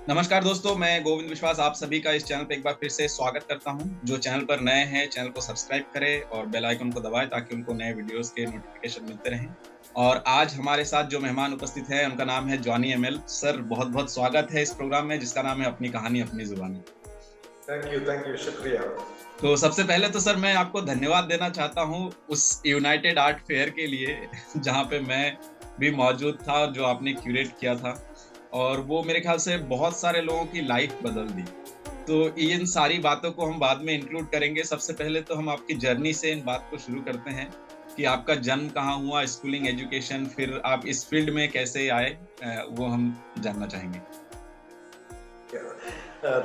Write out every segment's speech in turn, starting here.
नमस्कार दोस्तों, मैं गोविंद विश्वास आप सभी का इस चैनल पे एक बार फिर से स्वागत करता हूं। जो चैनल पर नए हैं, चैनल को सब्सक्राइब करें और बेल आइकन को दबाएं ताकि उनको नए वीडियोस के नोटिफिकेशन मिलते रहें। और आज हमारे साथ जो मेहमान उपस्थित हैं, उनका नाम है जॉनी एमएल। सर, बहुत-बहुत स्वागत है इस प्रोग्राम में जिसका नाम है अपनी कहानी अपनी जुबानी। थैंक यू, शुक्रिया। तो सबसे पहले तो सर मैं आपको धन्यवाद देना चाहता हूँ उस यूनाइटेड आर्ट फेयर के लिए जहाँ पे मैं भी मौजूद था, जो आपने क्यूरेट किया था, और वो मेरे ख्याल से बहुत सारे लोगों की लाइफ बदल दी। तो इन सारी बातों को हम बाद में इंक्लूड करेंगे। सबसे पहले तो हम आपकी जर्नी से इन बात को शुरू करते हैं कि आपका जन्म कहाँ हुआ, स्कूलिंग, एजुकेशन, फिर आप इस फील्ड में कैसे आए, वो हम जानना चाहेंगे।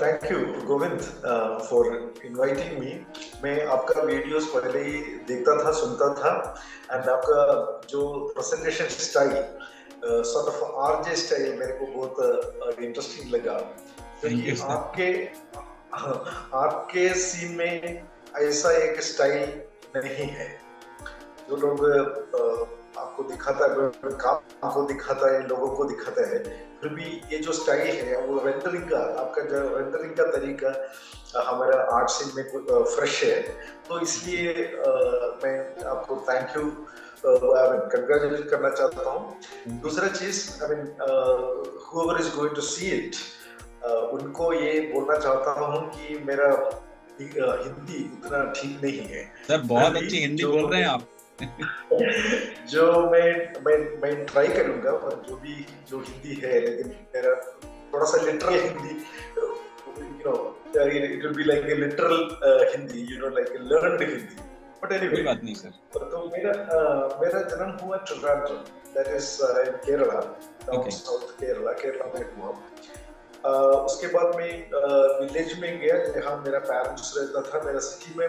Thank you Govind for inviting me. मैं आपका वीडियोस पहले ही देखता था, सुनता था, एंड आपका जो presentation style sort of RJ style मेरे को बहुत इंटरेस्टिंग लगा, क्योंकि आपके सीन में ऐसा एक स्टाइल नहीं है। जो लोग आपको दिखाता है, काम को दिखाता है, लोगों को दिखाता है, फिर भी ये जो स्टाइल है वो रेंडरिंग का, आपका जो रेंडरिंग का तरीका हमारा आर्ट सीन में फ्रेश है। तो इसलिए मैं आपको थैंक यू कंग्रेचुलेट करना चाहता हूँ। दूसरा चीज, I mean whoever is going to see it, उनको ये बोलना चाहता हूँ कि मेरा हिंदी उतना ठीक नहीं है। सर, बहुत अच्छी हिंदी बोल रहे हैं आप। जो मैं ट्राई करूंगा, और जो हिंदी है, लेकिन मेरा थोड़ा सा literal Hindi, it will be like a literal Hindi, like a learned Hindi. But anyway, कोई बात नहीं सर। तो मेरा जन्म हुआ Trivandrum, that is in Kerala, down south Kerala में हुआ। उसके बाद में विलेज में गया जहाँ मेरा पेरेंट्स रहता था। मेरा सिटी में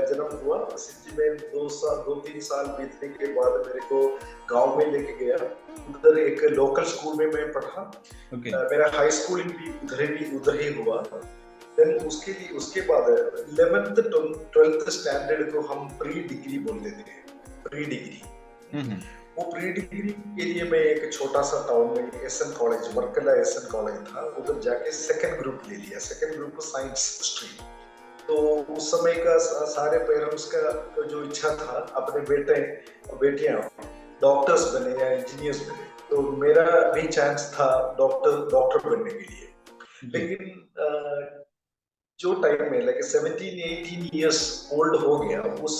जन्म हुआ। सिटी में 2-3 साल बीतने के बाद मेरे को गांव में लेके गया। उधर एक लोकल स्कूल में मैं पढ़ा। मेरा हाई स्कूलिंग भी उधर ही हुआ। देन उसके बाद 11th 12th स्टैंडर्ड को हम प्री डिग्री बोलते थे। प्री डिग्री, वो प्री डिग्री के लिए मैं एक छोटा सा टाउन में SN college, Varkala SN college था, उधर जाके सेकंड ग्रुप ले लिया। Second group science stream. तो उस समय का सारे पेरेंट्स का जो इच्छा था अपने बेटियां डॉक्टर्स बने या इंजीनियर्स बने, तो मेरा भी चांस था डॉक्टर बनने के लिए। लेकिन जो टाइम में लाइक 17-18 इयर्स ओल्ड हो गया, उस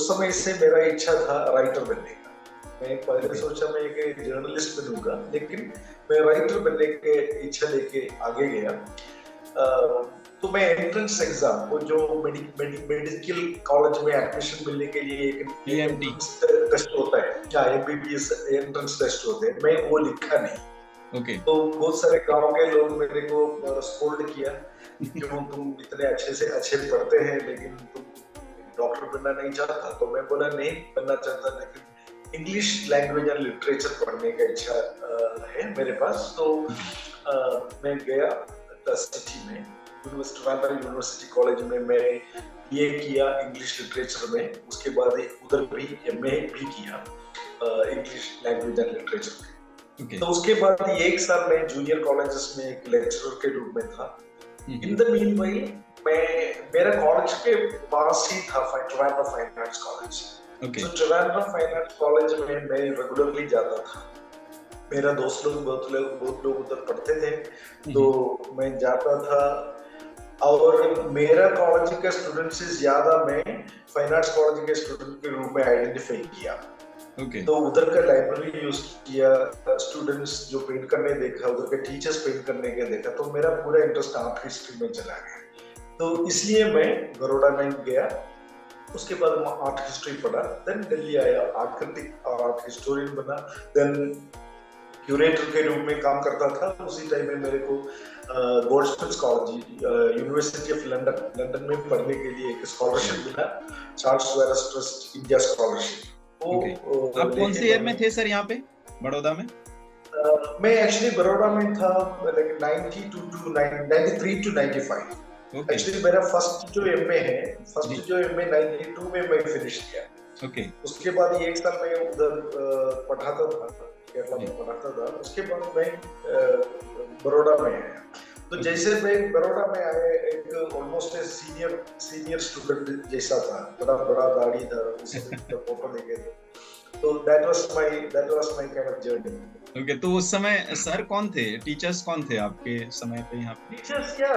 समय से मेरा इच्छा था राइटर बनने का। मैं पहले सोचा मैं एक जर्नलिस्ट बनूंगा, लेकिन मैं राइटर बनने के इच्छा लेके आगे गया। तो मैं एंट्रेंस एग्जाम, वो जो मेडिकल कॉलेज में एडमिशन मिलने के लिए एक टेस्ट होता है, क्या एमबीबीएस एंट्रेंस टेस्ट होते हैं, मैं वो लिखा नहीं। तो बहुत सारे गांव के लोग मेरे को स्कोल्ड किया, क्यों तुम इतने अच्छे पढ़ते हैं लेकिन तुम डॉक्टर बनना नहीं चाहता। तो मैं बोला नहीं बनना चाहता, लेकिन इंग्लिश लैंग्वेज एंड लिटरेचर पढ़ने का इच्छा है मेरे पास। तो मैं गया सिटी में, यूनिवर्सिटी कॉलेज में मैं बीए किया इंग्लिश लिटरेचर में। उसके बाद उधर भी एमए भी किया इंग्लिश लैंग्वेज एंड लिटरेचर में। तो उसके बाद 1 साल मैं जूनियर कॉलेजेस में एक लेक्चरर के रूप में था। इन द मीनवाइल मेरा कॉलेज के पास ही था ट्रिवेंड्रम फाइन आर्ट्स कॉलेज। तो ट्रिवेंड्रम फाइन आर्ट्स कॉलेज में मैं रेगुलरली जाता था। मेरा दोस्त लोग बहुत लोग उधर पढ़ते थे, तो मैं जाता था। और मेरा कॉलेज के स्टूडेंट से ज्यादा मैं फाइन आर्ट्स कॉलेज के स्टूडेंट के रूप में आइडेंटिफाई किया। तो उधर का लाइब्रेरी यूज किया, स्टूडेंट्स जो पेंट करने देखा, उधर के टीचर्स पेंट करने के देखा, तो मेरा पूरा इंटरेस्ट आर्ट हिस्ट्री में चला गया। तो इसलिए मैं बड़ौदा में गया। उसके बाद मैं आर्ट हिस्ट्री पढ़ा। देन दिल्ली आया, आर्ट क्रिटिक और आर्ट हिस्टोरियन बना। देन क्यूरेटर के रूप में काम करता था। उसी टाइम में मेरे को Goldsmiths college, university of London में पढ़ने के लिए एक स्कॉलरशिप मिला, Charles Wallace trust India scholarship. आप कौन से ईयर में थे सर यहाँ पे बड़ौदा में? मैं एक्चुअली बड़ौदा में था 93 to 95। एक्चुअली मेरा फर्स्ट जो एमए 92 में मैं फिनिश किया। ओके। उसके बाद ये 1 साल मैं उधर पढ़ाता था, केरला जी। में पढ़ाता था। उसके बाद मैं बड़ौदा में आया। तो ओके। जैसे मैं बड़ौदा में आया, एक ऑलमोस्ट सीनियर सीनियर स्टूडेंट जैसा था, बड़ा बड़ा दाढ़ी था, उस समय तो फोटो लेके थे। तो that was my kind of journey. Okay, तो उस समय सर कौन थे? टीचर्स कौन थे आपके समय पे यहाँ पे? टीचर्स क्या,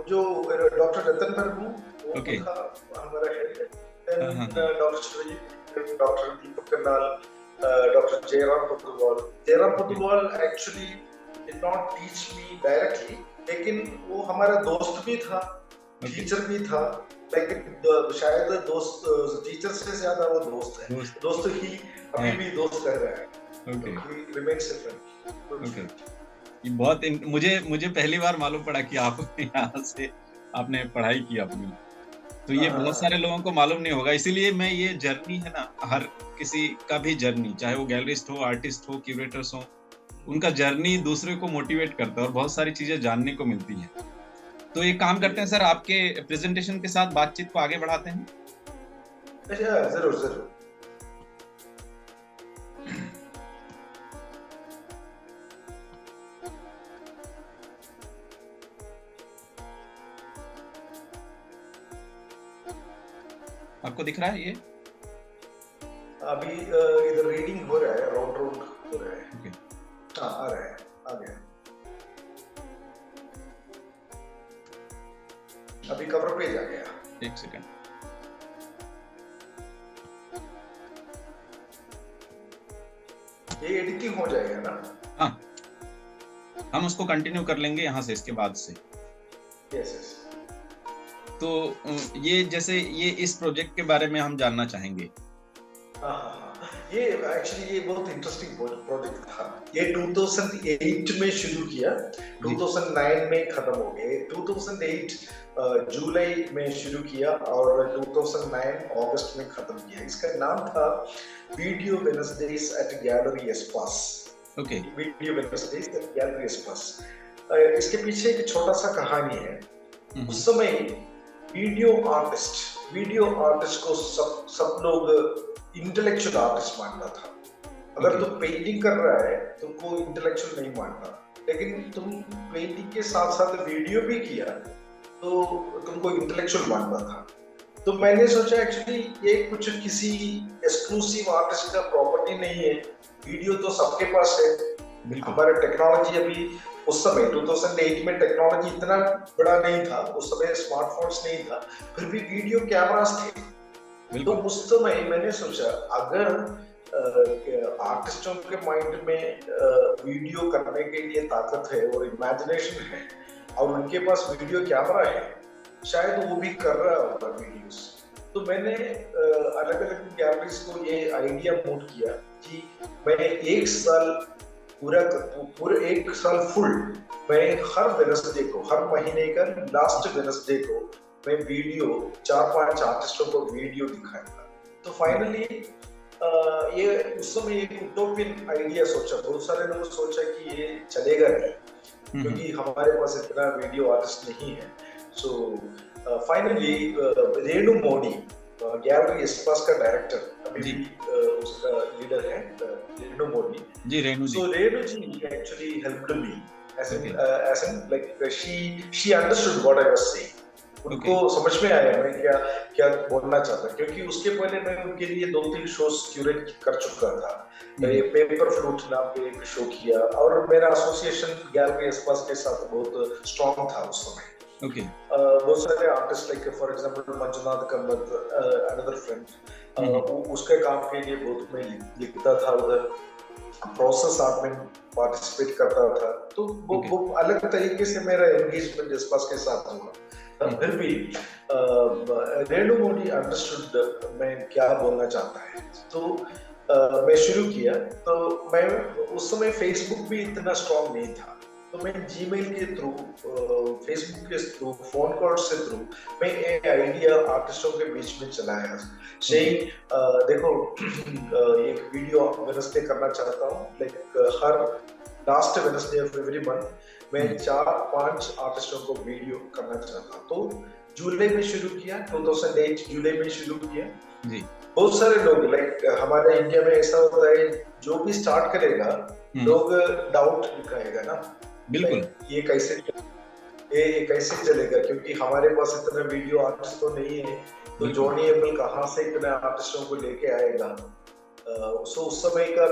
जो डॉक्टर रतन बरगू, वो ओके। था हमारा हेड। हाँ, देन हाँ, हाँ। Doctor Shivji, doctor Deepak Karnal, doctor Jayaram Patuwal. Jayaram okay. Patuwal actually did not teach me directly, लेकिन वो हमारा दोस्त भी था, ओके। टीचर भी था। लेकिन शायद दोस्त टीचर से ज्यादा वो दोस्त है। दोस्त। दोस्त ही अभी हाँ। भी दोस्त रह रहा है। Okay. He remains a friend, good okay. friend. ये बहुत मुझे मुझे पहली बार मालूम पड़ा कि आप यहाँ से आपने पढ़ाई की अपनी। तो हाँ ये हाँ बहुत सारे हाँ। लोगों को मालूम नहीं होगा, इसीलिए मैं ये जर्नी है ना, हर किसी का भी जर्नी, चाहे वो गैलरिस्ट हो, आर्टिस्ट हो, क्यूरेटर्स हो, उनका जर्नी दूसरे को मोटिवेट करता है और बहुत सारी चीजें जानने को मिलती हैं। तो एक काम जी करते हैं सर, आपके प्रेजेंटेशन के साथ बातचीत को आगे बढ़ाते हैं। अच्छा, जरूर जरूर। आपको दिख रहा है ये? अभी इधर रीडिंग हो रहा है, राउंड राउंड हो रहा है। ओके। हाँ, आ रहा है, आ गया। अभी कवर पेज आ गया। एक सेकंड। ये एडिटिंग हो जाएगा ना? हाँ, हम उसको कंटिन्यू कर लेंगे यहाँ से, इसके बाद से। Yes yes. तो ये जैसे ये इस प्रोजेक्ट के बारे में हम जानना चाहेंगे। हाँ हाँ हाँ, ये एक्चुअली ये बहुत इंटरेस्टिंग प्रोजेक्ट था। ये 2008 में शुरू किया, जी। 2009 में खत्म हो गया। 2008 जुलाई में शुरू किया और 2009 अगस्त में खत्म किया। इसका नाम था video Wednesdays at gallery Espace. Okay. Video Wednesdays at gallery Espace. इसके पीछे एक छोटा सा कहानी है। उस समय वीडियो आर्टिस्ट को सब लोग इंटेलेक्चुअल आर्टिस्ट मानता था। अगर तुम पेंटिंग कर रहा है तुमको इंटेलेक्चुअल नहीं मानता, लेकिन तुम पेंटिंग के साथ साथ वीडियो भी किया तो तुमको इंटेलेक्चुअल मानता था। तो मैंने सोचा एक्चुअली ये कुछ किसी एक्सक्लूसिव आर्टिस्ट का प्रॉपर्टी नहीं है, वीडियो तो सबके पास है। हमारे टेक्नोलॉजी अभी उस समय 2008 में टेक्नोलॉजी इतना बड़ा नहीं था, उस समय स्मार्टफोन्स नहीं था, फिर भी वीडियो कैमरास थे। तो उस समय मैंने सोचा अगर आर्टिस्टों के माइंड में वीडियो करने के लिए ताकत है और इमेजिनेशन है और उनके पास वीडियो कैमरा है, शायद वो भी कर रहा होगा वीडियोस। तो मैंने अलग अलग गैलरीज को ये आइडिया मूव किया कि मैं एक साल पूरे एक साल फुल मैं हर वेडनेसडे को, हर महीने का लास्ट वेडनेसडे को मैं वीडियो 4-5 आर्टिस्टों को वीडियो दिखाऊंगा। तो फाइनली ये उस समय एक उटोपियन आइडिया सोचा। बहुत सारे लोगों ने सोचा कि ये चलेगा नहीं क्योंकि हमारे पास इतना वीडियो आर्टिस्ट नहीं है। So finally Renu Modi, gallery Espace का डायरेक्टर, अभी भी उसका लीडर है रेणु मोदी जी। रेणु जी। So Renu ji actually helped me as in like she understood what I was saying. उनको समझ में आया मैं क्या बोलना चाहता, क्योंकि उसके पहले मैं उनके लिए 2-3 शोज क्यूरेट कर चुका था। ये पेपर फ्लूट नाम पे एक शो किया और मेरा एसोसिएशन गैलरी एस्पास के साथ बहुत स्ट्रांग था उस समय। बहुत सारे artist like for example Manjunath Kamath, another friend, उसके काम के लिए बहुत मैं लिखता था, उधर प्रोसेस आर्ट में पार्टिसिपेट करता था। तो वो अलग तरीके से मेरा एंगेजमेंट एस्पास के साथ हुआ। फिर भी रेणु मोदी अंडरस्टूड मैं क्या बोलना चाहता है, तो मैं शुरू किया। तो मैं उस समय फेसबुक भी इतना स्ट्रांग नहीं था, तो मैं जीमेल के थ्रू, फेसबुक के थ्रू, फोन कॉल से थ्रू मैं एक आइडिया आर्टिस्टों के बीच में चलाया। देखो एक वीडियो वेडनेसडे करना चाहता हूँ, like her last Wednesday of every month मैं 4-5 आर्टिस्टों को वीडियो करना चाहता हूँ। तो जुलाई में शुरू किया, 2008 जुलाई में शुरू किया जी। बहुत सारे लोग लाइक हमारे इंडिया में ऐसा होता है, जो भी स्टार्ट करेगा लोग डाउट दिखाएगा ना, बिल्कुल लाइक ये कैसे चलेगा, क्योंकि हमारे पास इतना वीडियो आर्टिस्ट तो नहीं है, तो जॉनी एबल कहाँ से इतने आर्टिस्टों को लेके आएगा। सो उस समय का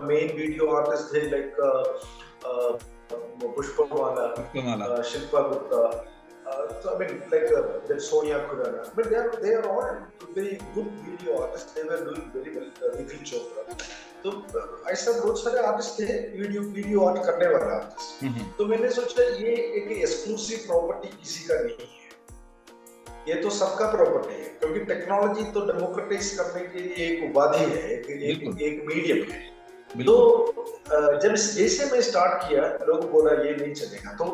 मेन वीडियो आर्टिस्ट थे like Pushpamala, Shilpa Gupta, so I mean like Sonia Khurana, but they are all very good video artists. They were doing very well. Nikhil Chopra, तो ऐसा बहुत सारे आर्टिस्ट थे वीडियो आर्ट करने वाले आर्टिस्ट। तो मैंने सोचा ये एक एक्सक्लूसिव प्रॉपर्टी किसी का नहीं है, ये तो सबका प्रॉपर्टी है, क्योंकि टेक्नोलॉजी तो डेमोक्रेटाइज करने के लिए एक उपाधि है, एक मीडियम है। तो जब जैसे मैं स्टार्ट किया, लोग बोला ये नहीं चलेगा, तो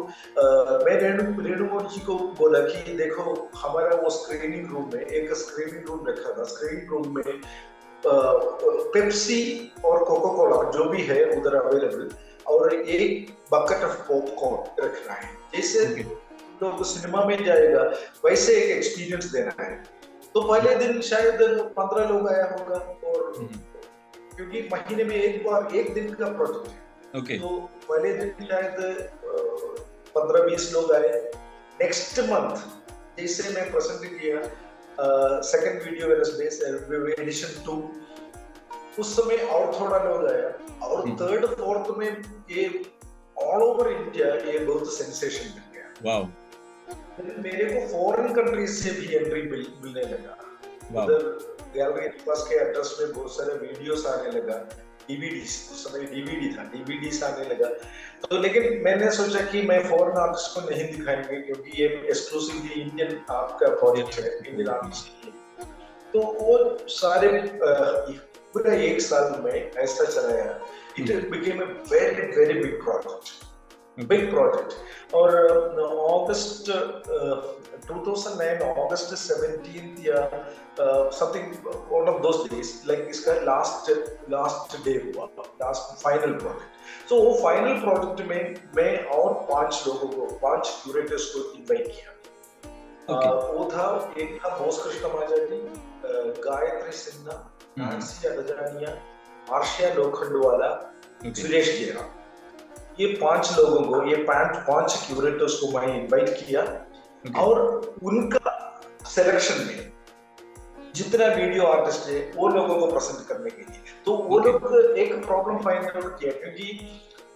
मैं रेणु जी को बोला कि देखो हमारा वो स्क्रीनिंग रूम में एक स्क्रीनिंग रूम रखा था, स्क्रीनिंग रूम में पेप्सी और कोका कोला जो भी है उधर अवेलेबल, और एक बकेट ऑफ पॉपकॉर्न रखना है, जैसे लोग सिनेमा में जाएगा वैसे एक एक्सपीरियंस देना है। तो पहले दिन शायद 15 लोग आया होगा, और क्योंकि महीने में एक दिन का प्रोजेक्ट है, तो पहले दिन शायद 15-20 लोग आए। नेक्स्ट मंथ जैसे मैं प्रेजेंट किया सेकंड वीडियो वेडनेसडे एडिशन 2, उस समय और थोड़ा लोग आया, और थर्ड फोर्थ में ये ऑल ओवर इंडिया ये बहुत सेंसेशन मिल गया। वाओ। मेरे को फॉरेन कंट्रीज से भी एंट्री मिलने लगा, उधर गैलरी पास के एड्रेस में बहुत सारे वीडियोस आने लगा, डीवीडीज, उस समय डीवीडी था, डीवीडीज आने लगा। तो लेकिन मैंने सोचा कि मैं फॉरेन आर्टिस्ट को नहीं दिखाएंगे, क्योंकि ये एक्सक्लूसिवली इंडियन आपका प्रोजेक्ट है, इंडियन आर्टिस्ट। तो वो सारे पूरा एक साल में ऐसा चलाया, it became a very very big project. और अगस्त 2009 अगस्त 17 या something one of those days, like इसका लास्ट डे हुआ, लास्ट फाइनल प्रोजेक्ट। सो वो फाइनल प्रोजेक्ट में मैं और 5 लोगों को, 5 क्यूरेटर्स को इनवाइट किया। वो था, एक था बोस कृष्णमाचारी, गायत्री सिन्हा, नांसी अडजानिया, आर्शिया लोखंडवाला, सुरेश गेरा, ये 5 लोगों को, ये 5 क्यूरेटर्स को मैं इनवाइट किया, और उनका सिलेक्शन में जितना वीडियो आर्टिस्ट है वो लोगों को प्रेजेंट करने के लिए। तो वो लोग एक प्रॉब्लम फाइंड आउट किया, क्योंकि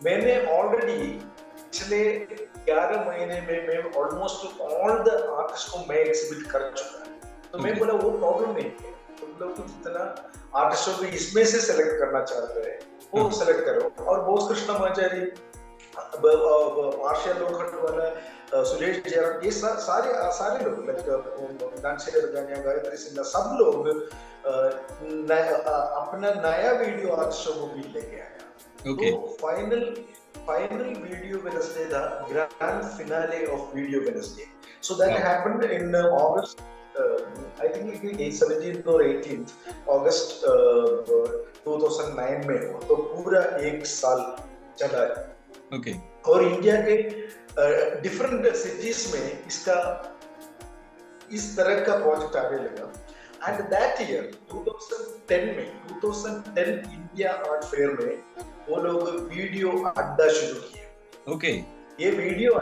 मैंने ऑलरेडी पिछले 11 महीने में मैं ऑलमोस्ट ऑल द आर्टिस्ट को मैं एग्जिबिट कर चुका। तो मैं बोला वो प्रॉब्लम नहीं है, तुम लोग तो जितना आर्टिस्टों को इसमें से सेलेक्ट करना चाहते हैं वो सेलेक्ट करो। और बोस कृष्णमाचारी, आर्शिया लोखंडवाला, सुरेश जयराम, ये सारे लोग, लाइक नांसी अडजानिया, गायत्री सिन्हा, सब लोग अपना नया वीडियो आर्टिस्टों को भी लेके आया। तो फाइनल वीडियो वेडनेसडे था, grand finale of video Wednesday. So that happened in August, I think 17th or 18th अगस्त 2009 में हुआ। तो पूरा एक साल चला। और इंडिया के डिफरेंट सिटीज में इसका इस तरह का प्रोजेक्ट आने लगा। And that year 2010 India art fair में वो लोग वीडियो अड्डा शुरू किए। ये वीडियो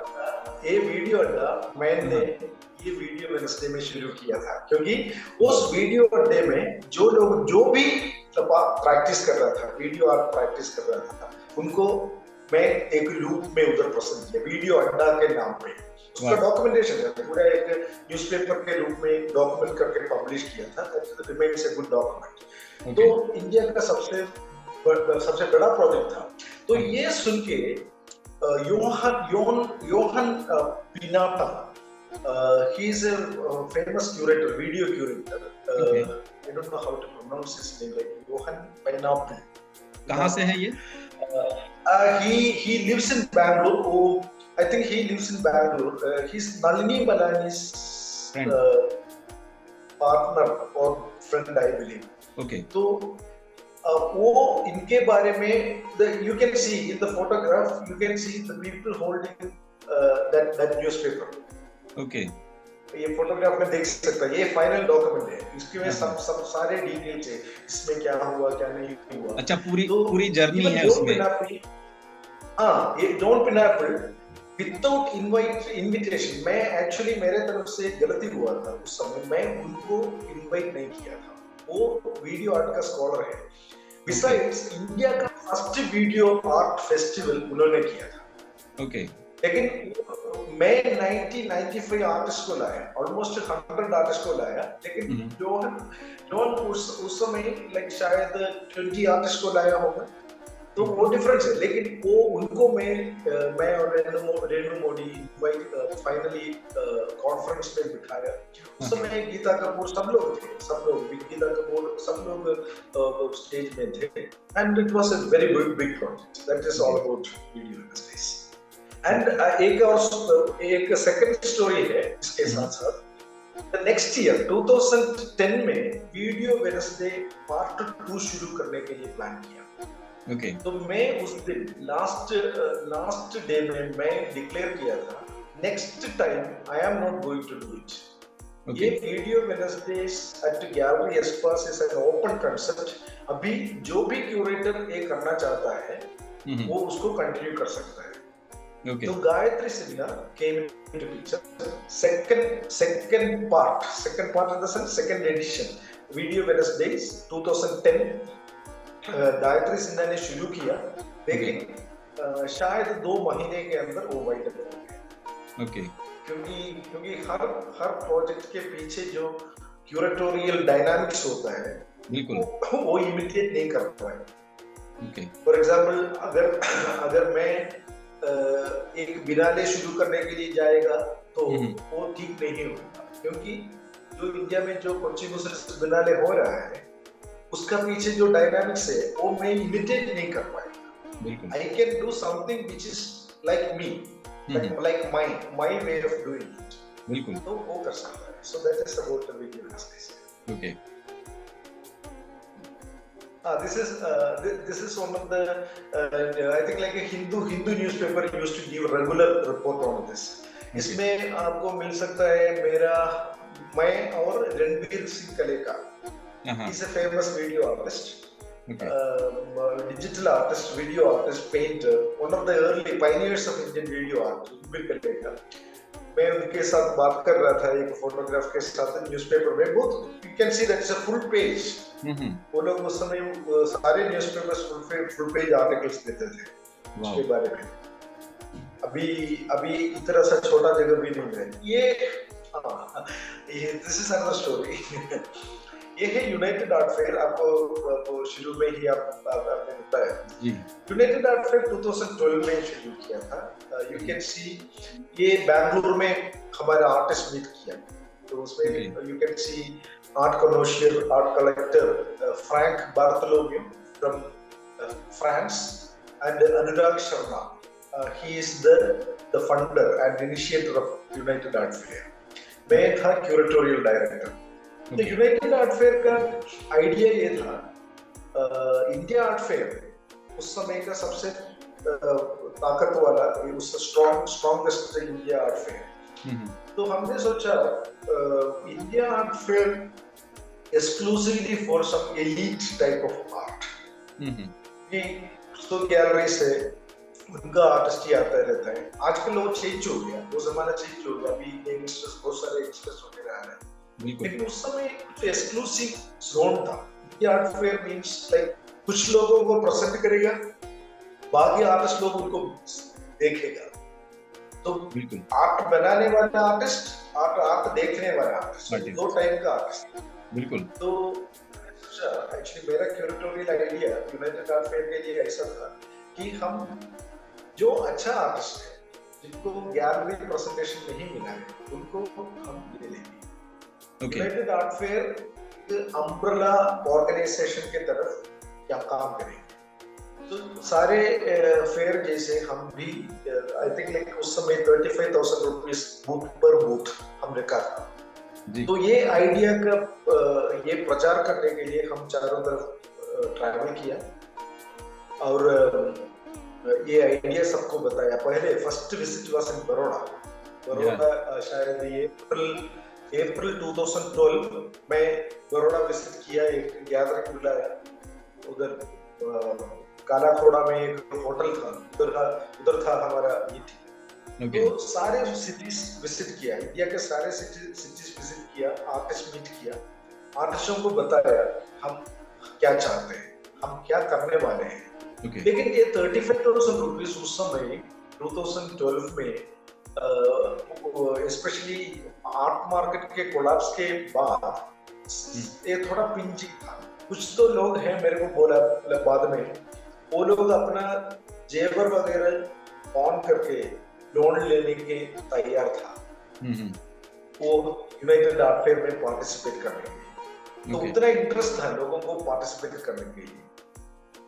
अड्डा मैंने ये वीडियो वेडनेसडे में शुरू किया था, क्योंकि उस वीडियो अड्डे में जो लोग जो भी प्रैक्टिस कर रहा था, वीडियो आर्ट प्रैक्टिस कर रहा था, उनको मैं एक लूप में उधर पसंद किया, वीडियो अड्डा के नाम पे। उसका डॉक्यूमेंटेशन है, पूरा एक न्यूज़पेपर के रूप में डॉक्यूमेंट करके पब्लिश किया था, that remains a good document. तो इंडिया का सबसे बड़ा प्रोजेक्ट था। तो ये सुन के Yohan piñata, he is a famous curator, video curator. I don't know how to pronounce his name, like Johan Pineapple. कहाँ से है ये? He lives in Bangalore. Oh, I think he lives in Bangalore. He's Nalini Balani's partner or friend, I believe. तो वो इनके बारे में, you can see in the photograph, you can see the people holding that newspaper. ये photograph में देख सकता है, ये फाइनल डॉक्यूमेंट है, इसके में हाँ हाँ। सब सारे डिटेल्स है, इसमें क्या हुआ क्या नहीं हुआ। अच्छा, पूरी तो पूरी जर्नी इवन है जॉन उसमें। पिनाफिल, हाँ ये जॉन पिनाफिल विदाउट इनविटेशन, मैं एक्चुअली मेरे तरफ से एक गलती हुआ था उस समय, मैं उनको इनवाइट नहीं किया था। वो वीडियो आर्ट का स्कॉलर है, ओके बिसाइड्स इंडिया का फर्स्ट वीडियो आर्ट फेस्टिवल उन्होंने किया था। ओके। लेकिन मैं 1995 आर्टिस्ट को लाया, ऑलमोस्ट 100 आर्टिस्ट को लाया, लेकिन जॉन उस समय लाइक शायद 20 आर्टिस्ट को लाया होगा, तो वो डिफरेंस है। लेकिन वो उनको मैं और रेणु मोदी फाइनली कॉन्फ्रेंस में बिठाया। उस समय गीता कपूर सब लोग थे, गीता कपूर सब लोग स्टेज में थे, and it was a very big project. That is all about video industries. And एक सेकंड स्टोरी है इसके साथ साथ। नेक्स्ट ईयर 2010 में वीडियो वेडनेसडे पार्ट 2 शुरू करने के लिए प्लान किया। ओके तो मैं उस दिन लास्ट डे में मैं डिक्लेयर किया था, next time I am not going to do it. ये video Wednesday at gallery Espace is an open concept. अभी जो भी क्यूरेटर ये करना चाहता है वो उसको कंटिन्यू कर सकता है। Okay. तो Gayatri Sinha came into picture. Second part in the sense second edition Video Wednesdays 2010 Gayatri Sinha ने शुरू किया, लेकिन शायद 2 महीने के अंदर वो वाइड अप हो गया। Okay. क्योंकि हर प्रोजेक्ट के पीछे जो क्यूरेटोरियल डायनामिक्स होता है बिल्कुल वो इमिटेट नहीं कर पाए। Okay. फॉर एग्जाम्पल अगर मैं एक बिनाले शुरू करने के लिए जाएगा तो वो ठीक नहीं होगा, क्योंकि जो इंडिया में जो कोच्चि बिनाले हो रहा है उसका पीछे जो डायनामिक्स है वो मैं इमिटेट नहीं कर पाएगा। I can do something which is like me, like my way of doing it. बिल्कुल, तो वो कर सकता है। So that is about the video discussion. Okay, this is one of the I think like a Hindu newspaper used to give regular report on this. इसमें आपको मिल सकता है मैं और Ranveer Singh कलेका, he's a famous video artist, digital artist, video artist, painter, one of the early pioneers of Indian video art, Ranveer कलेका। मैं उनके साथ बात कर रहा था एक फोटोग्राफ के साथ न्यूज़पेपर में। बहुत you can see that is a full page. वो लोग उस समय सारे न्यूज़पेपर्स फुल पेज आर्टिकल्स देते थे उसके बारे में। अभी इतना सा छोटा जगह भी नहीं है ये। This is another story. ये है यूनाइटेड आर्ट फेयर। आपको शुरू में ही आपने बताया यूनाइटेड आर्ट फेयर 2012 में शुरू किया था। यू कैन सी ये बैंगलोर में हमारा आर्टिस्ट मीट किया, तो उसमें you can see art commercial art collector Frank Bartholomew from France and Anurag Sharma, he is the funder and initiator of United art fair. मैं था क्यूरेटोरियल डायरेक्टर। तो यूनाइटेड आर्ट फेयर का आइडिया ये था, इंडिया आर्ट फेयर उस समय का सबसे ताकत वाला, स्ट्रॉन्गेस्ट इंडिया आर्ट फेयर। तो हमने सोचा India art fair exclusively for some elite type of art. ये तो गैलरी से उनका आर्टिस्ट ही आता रहता है। आजकल वो चेंज हो गया, वो जमाना चेंज हो गया। अभी यंगस्टर्स बहुत सारे यंगस्टर्स वगैरह आ रहे हैं, लेकिन उस समय कुछ एक्सक्लूसिव जोन था। ये आर्ट फेयर मींस लाइक कुछ लोगों को प्रेजेंट करेगा, बाकी आर्टिस्ट लोग उनको देखेगा। तो आर्ट बनाने वाला आर्टिस्ट, आर्ट देखने वाला आर्टिस्ट, 2 टाइप का आर्टिस्ट। बिल्कुल। तो एक्चुअली मेरा curatorial idea United art fair के लिए ऐसा था कि हम जो अच्छा आर्टिस्ट है, जिनको गैलरी प्रेजेंटेशन नहीं मिला है, उनको हम ले लेंगे। United art fair umbrella organisation के तरफ क्या काम करेंगे। तो सारे फेयर जैसे हम भी आई थिंक लाइक उस समय 35,000 रुपीस बूथ पर बूथ हम रखा था। तो ये आइडिया का ये प्रचार करने के लिए हम चारों तरफ ट्रैवल किया और ये आइडिया सबको बताया। पहले first visit was in Baroda, Baroda शायद ये अप्रैल 2012 में बड़ौदा विजिट किया, एक गैदरिंग बुलाया उधर काला खोड़ा में एक होटल था, उधर था हमारा मीटिंग। तो सारे सिटीज विजिट किया, इंडिया के सारे सिटीज विजिट किया, आर्टिस्ट मीट किया, आर्टिस्टों को बताया हम क्या चाहते हैं, हम क्या करने वाले हैं। लेकिन ये 35,000 रुपीज उस समय 2012 में स्पेशली आर्ट मार्केट के कोलैप्स के बाद ये थोड़ा पिंचिंग था। कुछ तो लोग हैं मेरे को बोला बाद में, वो लोग अपना जेवर वगैरह ऑन करके लोन लेने के तैयार था वो यूनाइटेड आर्ट फेयर में पार्टिसिपेट करने के लिए। तो उतना इंटरेस्ट था लोगों को पार्टिसिपेट करने के लिए।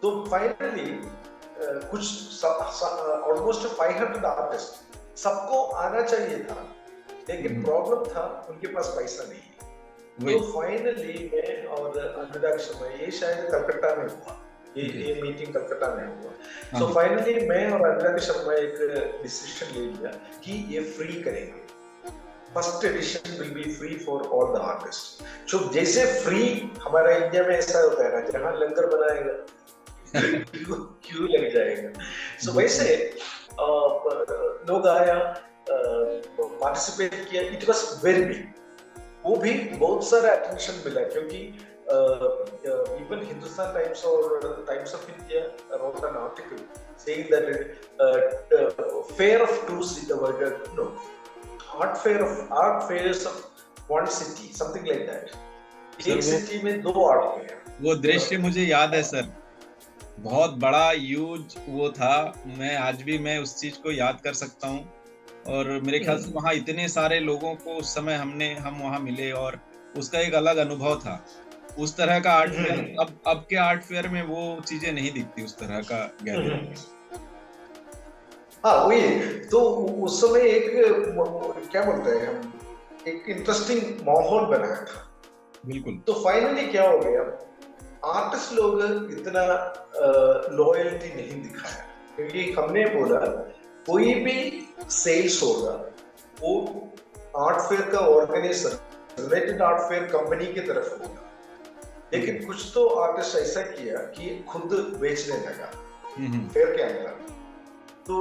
तो फाइनली कुछ ऑलमोस्ट 500 आर्टिस्ट, सबको आना चाहिए था, लेकिन प्रॉब्लम था उनके पास पैसा नहीं। तो फाइनली मैं और अनुराग शर्मा, ये शायद कलकत्ता में हुआ, ये मीटिंग कलकत्ता में हुआ। सो फाइनली मैं और अनुराग शर्मा एक डिसीजन ले लिया कि ये फ्री करेंगे, first edition will be free for all the artist. जो जैसे फ्री हमारा इंडिया में ऐसा होता है ना, जहाँ लंगर बनाएगा क्यों लग जाएगा। सो वैसे लोग आया, पार्टिसिपेट किया, इट वाज वेरी बिग, वो भी बहुत सारा अटेंशन मिला, क्योंकि even Hindustan Times or Times of India wrote an article saying that fair of two cities, no, art fairs of one city, something like that. एक city में 2 art fair. वो दृश्य मुझे याद है सर, बहुत बड़ा यूज वो था। मैं आज भी मैं उस चीज को याद कर सकता हूँ, और मेरे ख्याल से वहाँ इतने सारे लोगों को उस समय हम वहाँ मिले, और उसका एक अलग अनुभव था। उस तरह का आर्ट फेयर अब के आर्ट फेयर में वो चीजें नहीं दिखती, उस तरह का गैदरिंग। हाँ वही, तो उस समय एक क्या बोलते हैं हम, एक इंटरेस्टिंग माहौल बनाया था। बिल्कुल। तो फाइनली क्या हो गया, आर्टिस्ट लोग इतना लॉयल्टी नहीं दिखाया, क्योंकि हमने बोला कोई भी सेल्स होगा वो आर्ट फेयर का organiser United art fair company की तरफ होगा। लेकिन कुछ तो आर्टिस्ट ऐसा किया कि खुद बेचने लगा फेयर के अंदर, तो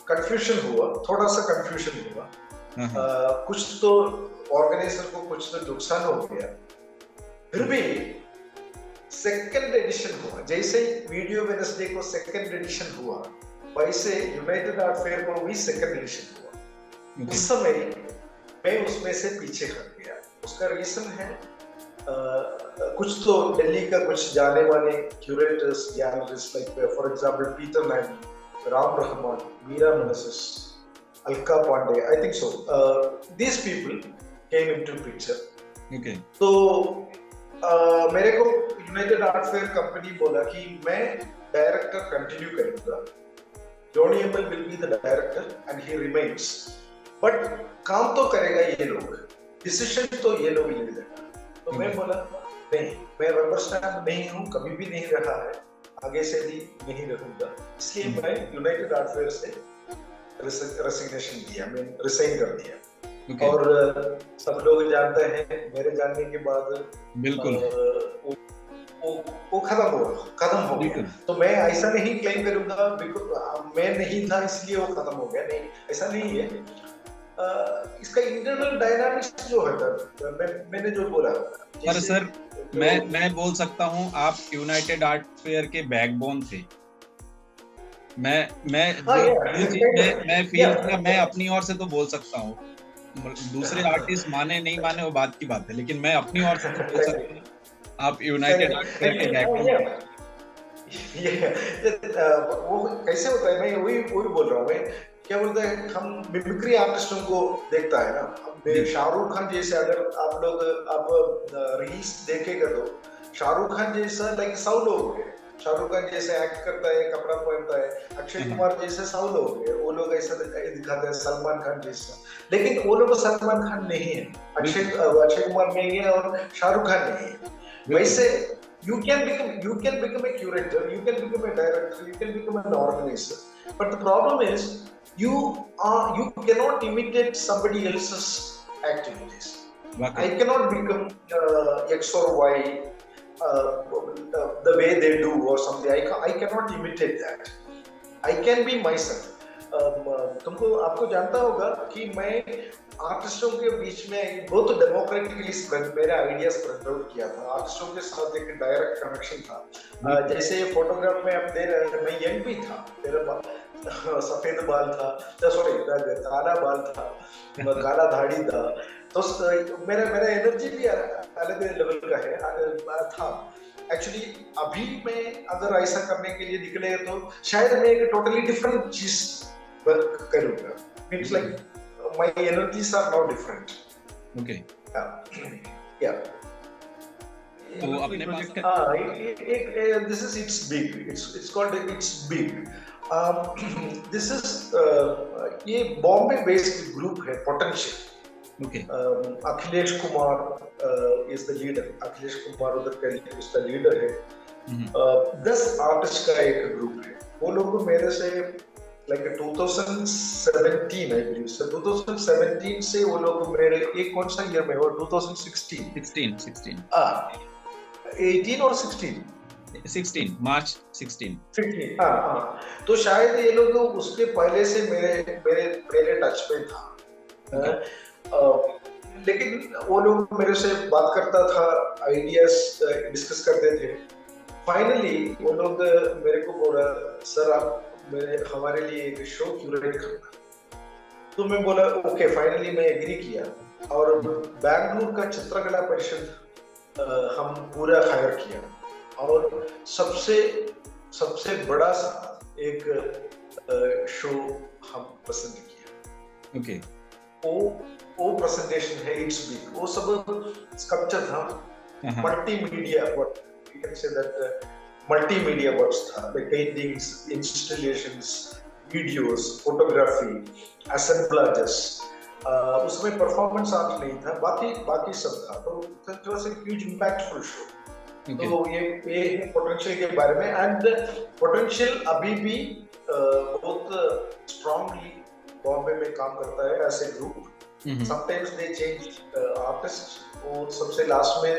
कंफ्यूजन हुआ, थोड़ा सा कंफ्यूजन हुआ। कुछ तो ऑर्गेनाइजर को कुछ तो नुकसान हो गया। फिर भी सेकंड एडिशन हुआ, जैसे ही वीडियो वेडनेसडे को सेकंड एडिशन हुआ, वैसे यूनाइटेड आर्ट फेयर को भी सेकंड एडिशन हुआ। उस समय मैं उसमें से पीछे हट गया। उसका रीजन है कुछ तो दिल्ली का कुछ जाने वाले curators, gallerists, like for example Peter Manny, Ram Rahman, Meera Menezes, Alka Pande, I think so, these people came into picture. Okay. तो मेरे को यूनाइटेड आर्ट फेयर कंपनी बोला कि मैं डायरेक्टर कंटिन्यू करूंगा, Johnny Emil will be the director and he remains, but काम तो करेगा ये लोग, डिसीजन तो ये लोग ले लेगा। तो मैं बोला नहीं, मैं रबर स्टैम्प नहीं हूँ, कभी भी नहीं रहा है, आगे से भी नहीं रहूंगा, इसलिए मैं यूनाइटेड आर्ट फेयर से रेसिग्नेशन दिया, मैं रिसाइन कर दिया। और सब लोग जानते हैं मेरे जानने के बाद बिल्कुल वो खत्म हो गया। तो मैं ऐसा नहीं क्लेम करूंगा मैं नहीं था इसलिए वो खत्म हो गया, नहीं, ऐसा नहीं है। इसका इंटरनल डायनामिक्स जो है, मैंने जो बोला, सर मैं बोल सकता हूँ आप यूनाइटेड आर्ट फेयर के बैकबोन थे। मैं अपनी ओर से तो बोल सकता हूँ, दूसरे आर्टिस्ट माने नहीं माने वो बात की बात है, लेकिन मैं अपनी ओर से तो बोल सकता हूँ आप यूनाइटेड आर्ट फेयर के बैकबोन। वो कैसे होता है, मैं वही बोल रहा हूँ। मैं क्या बोलते हैं, हम मिमिक्री आर्टिस्टों को देखता है ना, शाहरुख खान जैसे, अगर आप रील्स देखेगा तो शाहरुख खान जैसा लाइक 100 लोग है, शाहरुख खान जैसे एक्ट करता है, कपड़ा पहनता है, अक्षय कुमार जैसे 100 लोग है, वो लोग ऐसा दिखाते हैं, सलमान खान जैसा, लेकिन वो लोग सलमान खान नहीं है, अक्षय कुमार नहीं है और शाहरुख खान नहीं है। वैसे you can become a curator, you can become a director, you can become an organizer, but the problem is you cannot imitate somebody else's activities. I cannot become X or Y the way they do or something. I cannot imitate that. I can be myself. तुमको आपको जानता होगा कि मैं आर्टिस्टों के बीच में बहुत democratically मेरा आइडिया स्प्रेड आउट किया था. आर्टिस्टों के साथ एक डायरेक्ट कनेक्शन था. जैसे ये फोटोग्राफ में आप दे रहे हैं, मैं यंग भी था, मेरा सफेद बाल था, सॉरी काला बाल था, काला दाढ़ी था, तो मेरा एनर्जी भी अलग लेवल का है था. एक्चुअली अभी मैं अगर ऐसा करने के लिए निकले तो शायद मैं एक टोटली डिफरेंट चीज करूंगा. It's like my energies are now different. Okay या तो अपने पास this is it's big. It's called it's big. This is ये बॉम्बे बेस्ड ग्रुप है potential. Okay. Akhilesh Kumar is the leader. Akhilesh Kumar उधर का उसका लीडर है. 10 आर्टिस्ट का एक ग्रुप है. वो लोग मेरे से like 2017 I believe. So 2017 से वो लोग मेरे एक कौन सा ईयर में हो 2016 18 और 16 मार्च 16. हाँ. तो शायद ये लोग उसके पहले से मेरे टच में था. लेकिन वो लोग मेरे से बात करता था, आइडियाज डिस्कस करते थे. फाइनली वो लोग मेरे को बोला, सर आप हमारे लिए एक शो क्यूरेट करना. तो मैं बोला ओके. फाइनली मैं एग्री किया और बैंगलोर का चित्रकला परिषद हम पूरा हायर किया और सबसे बड़ा सा एक शो हम पसंद किया. ओके. वो प्रेजेंटेशन है. It's big. वो सब स्कल्पचर था. Multimedia what you can say that multimedia works था. Like paintings, installations, videos, photography, assemblages. उसमें परफॉर्मेंस आर्ट नहीं था, बाकी सब था. तो it was a huge impactful show. तो ये पोटेंशियल के बारे में. एंड पोटेंशियल अभी भी बहुत स्ट्रांगली बॉम्बे में काम करता है as a group. Sometimes they change artist. और सबसे लास्ट में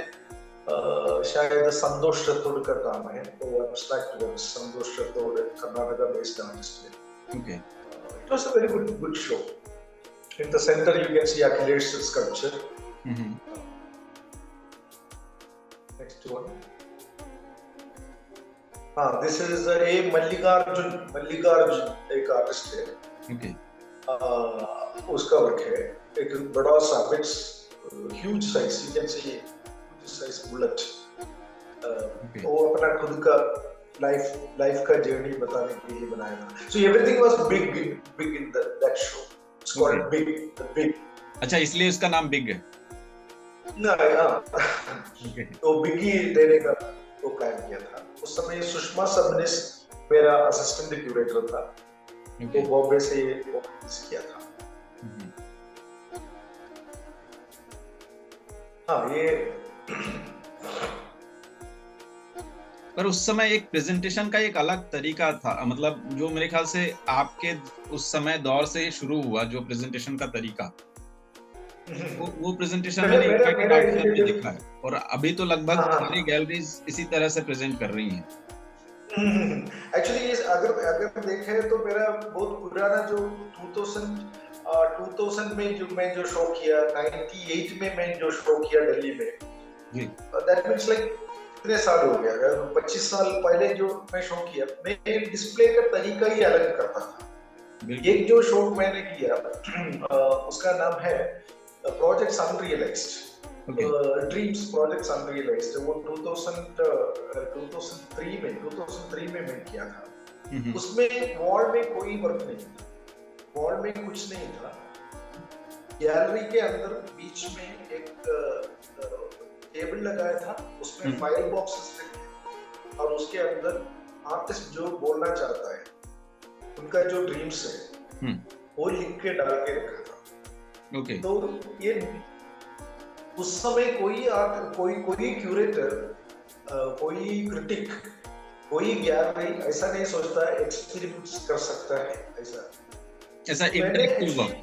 शायद संतोष राठौड़ का नाम है. तो एब्स्ट्रैक्ट वर्क्स, संतोष राठौड़ कर्नाटका बेस्ड आर्टिस्ट है. Okay. It was a very good show. In the centre you can see Akhilesh sculpture. Next one. This is a Mallikarjun एक आर्टिस्ट है. ओके. उसका वर्क है. एक बड़ा सा huge size, you can see size bullet. वो अपना खुद का लाइफ का जर्नी बताने के लिए बनाया था. So everything was big in that show. It's called big. अच्छा, इसलिए इसका नाम बिग है. तो बिगी देने का वो प्लान किया था. उस समय सुषमा सबनिस मेरा असिस्टेंट क्यूरेटर था. तो बॉम्बे से किया था. ये पर उस समय एक प्रेजेंटेशन का एक अलग तरीका था. मतलब जो मेरे ख्याल से आपके उस समय दौर से शुरू हुआ, जो प्रेजेंटेशन का तरीका, वो प्रेजेंटेशन मैंने इनफैक्ट आर्ट फेयर में देखा है. और अभी तो लगभग सारी गैलरीज इसी तरह से प्रेजेंट कर रही हैं. एक्चुअली अगर देखें तो मेरा बहुत पुराना जो 2000 में जो शो किया, 98 में मैं जो शो किया दिल्ली में, दैट मींस लाइक कितने साल हो गया. 25 साल पहले जो मैं शो किया, मैं डिस्प्ले का तरीका ही अलग करता था. एक जो शो मैंने किया उसका नाम है project unrealised. Dreams project unrealised. वो 2003 में मैं किया था. उसमें वॉल में कोई वर्क नहीं था. वॉल में कुछ नहीं था. गैलरी के अंदर बीच में एक टेबल लगाया था. उसमें फाइल बॉक्सेस थे और उसके अंदर आर्टिस्ट जो बोलना चाहता है, उनका जो ड्रीम्स है, वो लिख के डाल के रखा था. ओके. तो ये उस समय कोई क्यूरेटर, कोई क्रिटिक, कोई गैलरी ऐसा नहीं सोचता है एक्सपेरिमेंट्स कर सकता है. ऐसा ऐसा मैंने इंटरेक्टिव एक्चुअली, वर्क,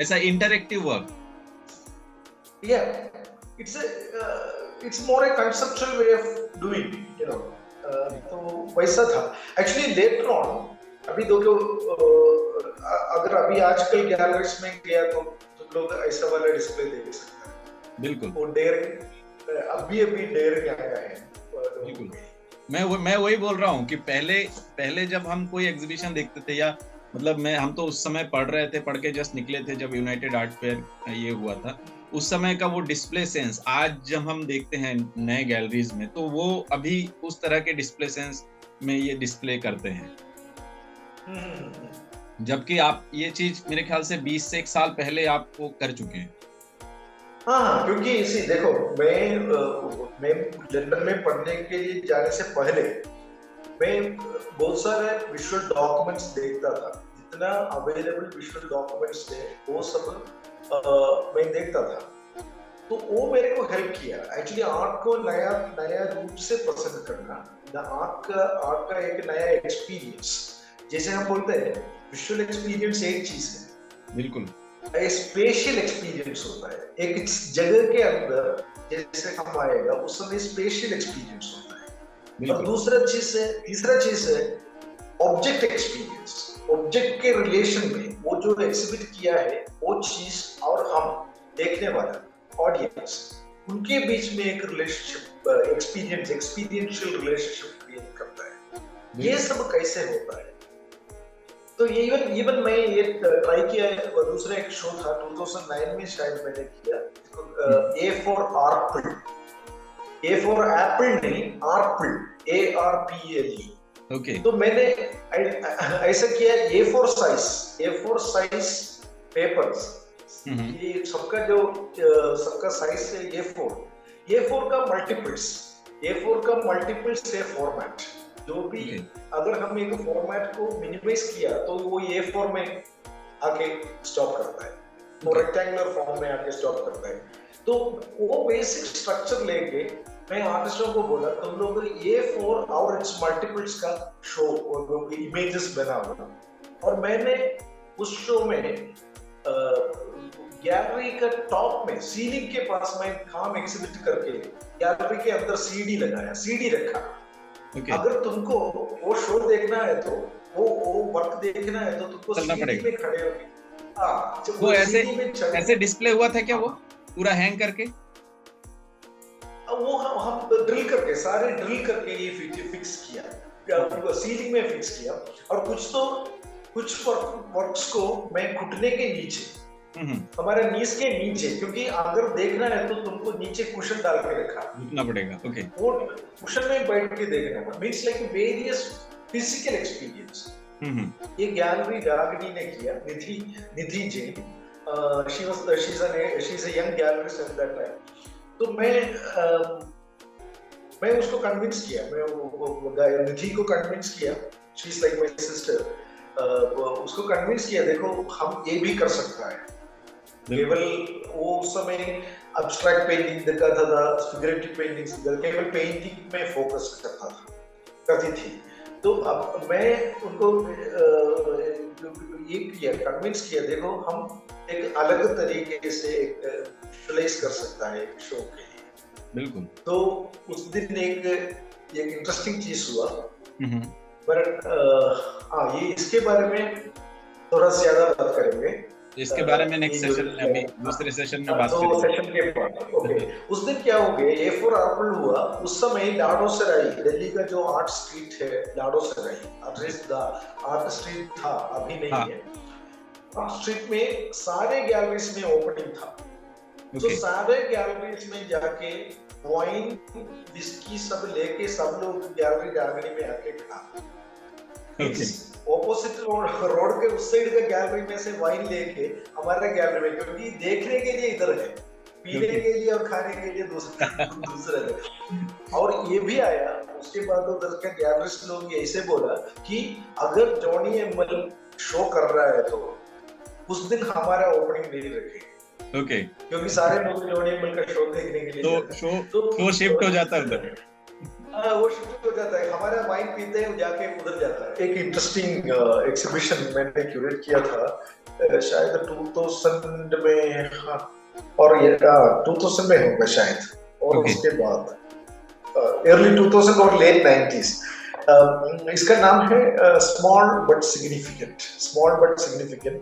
ऐसा interactive work. yeah, it's more a conceptual way of doing, you know. तो वैसा था एक्चुअली लेटर ऑन। अभी देखो, अगर अभी आजकल गैलरीज में गया तो तुम लोग ऐसा वाला डिस्प्ले देख सकते हैं। बिल्कुल वो डेयरिंग, अभी अभी डेयरिंग आया है। बिल्कुल। मैं वही बोल रहा हूँ कि पहले जब हम कोई एग्जीबिशन देखते थे, या मतलब हम तो उस समय पढ़ के जस्ट निकले थे जब यूनाइटेड आर्ट फेयर ये हुआ था। उस समय का वो डिस्प्ले सेंस आज जब हम देखते हैं नए गैलरीज में, तो वो अभी उस तरह के डिस्प्ले सेंस में ये डिस्प्ले करते हैं। जबकि आप ये चीज मेरे ख्याल से 20 से 1 साल पहले आपको कर चुके हैं। हाँ, क्योंकि इसी देखो, मैं लंदन में पढ़ने के लिए जाने से पहले मैं बहुत सारे विजुअल डॉक्यूमेंट्स देखता था। जितना अवेलेबल विजुअल डॉक्यूमेंट्स थे वो सब मैं देखता था। तो वो मेरे को हेल्प किया एक्चुअली आर्ट को नया नया रूप से पसंद करना। आर्ट का एक नया एक्सपीरियंस, जैसे हम बोलते हैं विजुअल एक्सपीरियंस एक चीज है, बिल्कुल स्पेशियल एक्सपीरियंस होता है। एक जगह के अंदर जैसे हम आएगा उस समय स्पेशियल एक्सपीरियंस होता है। और तीसरा चीज है ऑब्जेक्ट एक्सपीरियंस। ऑब्जेक्ट के रिलेशन में वो जो एग्जिबिट किया है वो चीज और हम देखने वाला ऑडियंस, उनके बीच में एक रिलेशनशिप, एक्सपीरियंशियल रिलेशनशिप क्रिएट करता है। ये सब कैसे होता है? तो इवन मैं ये ट्राई किया है। दूसरा एक शो था 2009 में शायद मैंने किया, A for Arple, A for apple नहीं, आर्पल, ARPLE। ओके। तो मैंने ऐसा किया, ए फॉर साइज पेपर्स। ये सबका साइज है A4 का मल्टीपल्स है फॉर्मेट। जो भी अगर हम एक फॉर्मेट को मिनिमाइज किया तो वो A4 में आके स्टॉप करता है, वो रेक्टेंगुलर फॉर्म में आके स्टॉप करता है। तो वो बेसिक स्ट्रक्चर लेके मैं आर्टिस्टों को बोला तुम लोग A4 और इट्स मल्टीपल्स का शो और इमेजेस बनाओ। और मैंने उस शो में गैलरी का टॉप में सीलिंग के पास मैं काम एग्जिबिट करके गैलरी के अंदर सीडी रखा। अगर तुमको वो शो देखना है तो वो वर्क देखना है तो तुमको सीडी में खड़े होके वो ऐसे डिस्प्ले हुआ था क्या? वो पूरा हैंग करके वो हम सारे ड्रिल करके ये फिक्स किया, सीलिंग में फिक्स किया। और कुछ वर्क्स को मैं घुटने के नीचे, हमारे नीज के नीचे, क्योंकि अगर देखना है तो तुमको नीचे कुशन डाल के रखना पड़ेगा। ओके। वो कुशन में बैठ के देखना means like various physical experience. ये गैलरी रागिनी ने किया, Nidhi Jain. She is a young gallerist at that time. तो मैं उसको कन्विंस किया, मैं निधि को कन्विंस किया, she is like my sister. उसको कन्विंस किया देखो हम ये भी कर सकता है। केवल वो उस समय एब्स्ट्रैक्ट पेंटिंग दिखाता था, फिगरेटिव पेंटिंग्स, केवल पेंटिंग में फोकस करती थी। तो अब मैं उनको ये किया, कन्विंस किया देखो हम एक अलग तरीके से विजुअलाइज कर सकता है शो के लिए। बिल्कुल। तो उस दिन एक इंटरेस्टिंग चीज हुआ। पर ये इसके बारे में थोड़ा ज्यादा बात करेंगे, इसके बारे में नेक्स्ट सेशन में, अभी दूसरे सेशन में बात करेंगे। सेशन के बाद ओके। उस दिन क्या हो गया, A4 आर्पल हुआ। उस समय लाडोसराई, दिल्ली का जो आर्ट स्ट्रीट है लाडोसराई, आर्ट स्ट्रीट था, अभी नहीं है। आर्ट स्ट्रीट में सारे गैलरीज में ओपनिंग था। तो सारे गैलरीज में जाके वाइन विस्की सब लेके सब लोग गैलरी रागनी में आके खा। ऑपोजिट रोड के उस साइड का गैलरी में से वाइन लेके हमारे गैलरी में, क्योंकि देखने के लिए इधर है, पीने के लिए और खाने के लिए दूसरा है। और ये भी आया उसके बाद उधर के गैलरिस्ट लोग ऐसे बोला कि अगर जॉनी एमएल शो कर रहा है तो उस दिन हमारा ओपनिंग नहीं रखेगा। क्योंकि सारे लोग जॉनी एमएल का शो देखने के लिए तो शो शिफ्ट हो जाता है उधर। वो शिफ्ट हो जाता है, हमारा वाइन पीते हैं जाके उधर जाता है। एक इंटरेस्टिंग एग्जीबिशन मैंने क्यूरेट किया था शायद 2000 में, हाँ, और ये 2000 में होगा शायद, और उसके बाद अर्ली 2000 और लेट 90s। इसका नाम है small but significant, small but significant.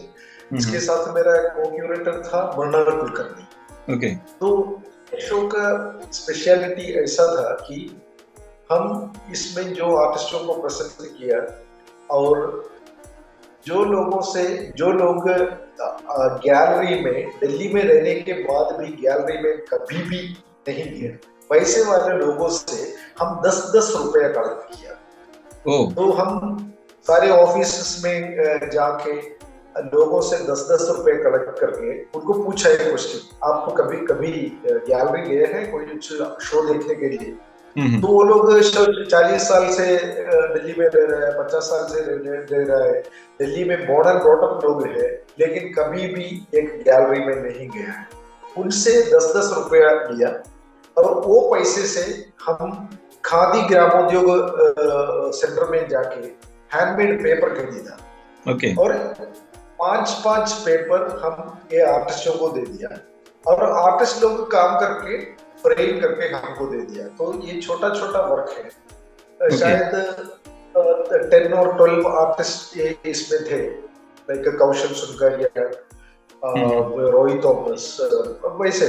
इसके साथ मेरा को क्यूरेटर था मृणाल कुलकर्णी। तो शो का स्पेशलिटी ऐसा था कि हम इसमें जो आर्टिस्टों को प्रेजेंट किया, और जो लोग गैलरी में दिल्ली में रहने के बाद भी गैलरी में कभी भी नहीं गए, वैसे वाले लोगों से हम 10-10 रुपया कलेक्ट किया। तो हम सारे ऑफिस में जाके लोगों से 10-10 रुपए कलेक्ट करके उनको पूछा एक क्वेश्चन, आपको कभी गैलरी गए हैं कोई शो देखने के लिए? तो वो लोग 40 साल से दिल्ली में रह रहे हैं, 50 साल से रह रहा है, दिल्ली में बोर्न एंड ब्रॉट अप लोग हैं, लेकिन कभी भी एक गैलरी में नहीं गया है। उनसे 10-10 रुपया लिया, और वो पैसे से हम खादी ग्रामोद्योग सेंटर में जाके हैंडमेड पेपर खरीदा। और 5-5 पेपर हम ये आर्टिस्टों को दे दिया, और आर्टिस्ट लोग काम करके फ्रेम करके हमको दे दिया। तो ये छोटा छोटा वर्क है। शायद 10 और 12 आर्टिस्ट इसमें थे, लाइक कौशल सुनकर, रोहित थॉमस, वैसे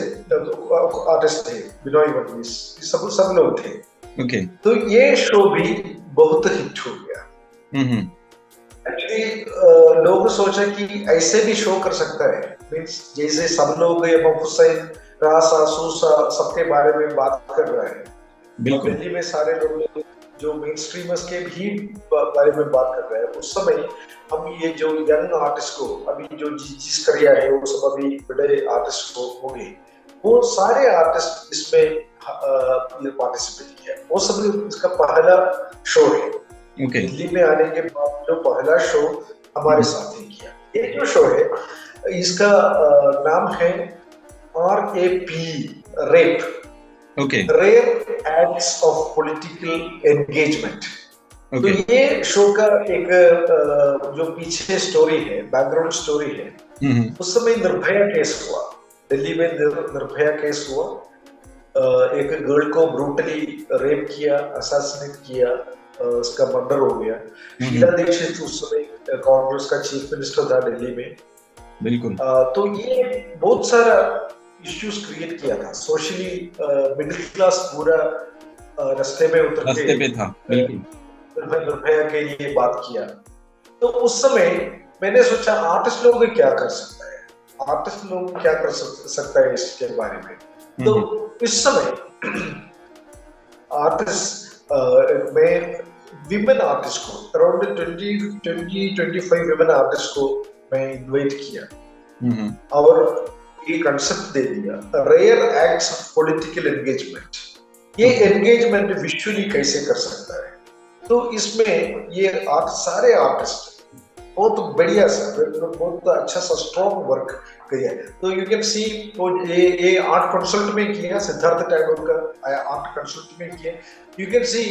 आर्टिस्ट थे, बिनोय वर्गीस, सब लोग थे। तो ये शो भी बहुत हिट हो गया। एक्चुअली लोग सोचा कि ऐसे भी शो कर सकता है, मीन्स जैसे सब लोग इमाम हुसैन, रासा, सूसा सबके बारे में बात कर रहे हैं, दिल्ली में सारे लोग जो मेन स्ट्रीमर्स के भी बारे में बात कर रहे हैं, उस समय हम ये जो यंग आर्टिस्ट को, अभी जो जिस करियर है वो सब अभी बड़े आर्टिस्ट हो गए, वो सारे आर्टिस्ट इसमें पार्टिसिपेट किया। वो सब इसका पहला शो है। दिल्ली में आने के बाद जो पहला शो हमारे साथ ही किया। ये जो शो है इसका नाम है RAP, RAP, rare acts of political engagement. तो ये शो का एक जो पीछे स्टोरी है, बैकग्राउंड स्टोरी है, उस समय निर्भया केस हुआ दिल्ली में, निर्भया केस हुआ। एक गर्ल को ब्रूटली रेप किया, असैसिनेट किया, उसका मर्डर हो गया। शीला दीक्षित उस समय कांग्रेस का चीफ मिनिस्टर था दिल्ली में। बिल्कुल। तो ये बहुत सारा इश्यूज क्रिएट किया था सोशली। मिडिल क्लास पूरा रास्ते में उतर के था, निर्भया के लिए बात किया। तो उस समय मैंने सोचा आर्टिस्ट लोग क्या कर सकता है, आर्टिस्ट लोग क्या कर सकता है इसके बारे में। तो इस समय आर्टिस्ट में विमेन आर्टिस्ट को अराउंड 20-25 विमेन आर्टिस्ट को मैं इन्वाइट किया, और ये कंसेप्ट दे दिया, rare acts of political engagement. ये एंगेजमेंट विजुअली कैसे कर सकता है। तो इसमें ये सारे आर्टिस्ट बहुत बढ़िया सा, बहुत अच्छा सा स्ट्रॉन्ग वर्क किया। तो यू कैन सी, तो ये आर्ट कंसल्ट में किया, सिद्धार्थ टैगोर का आर्ट कंसल्ट में किया। You can see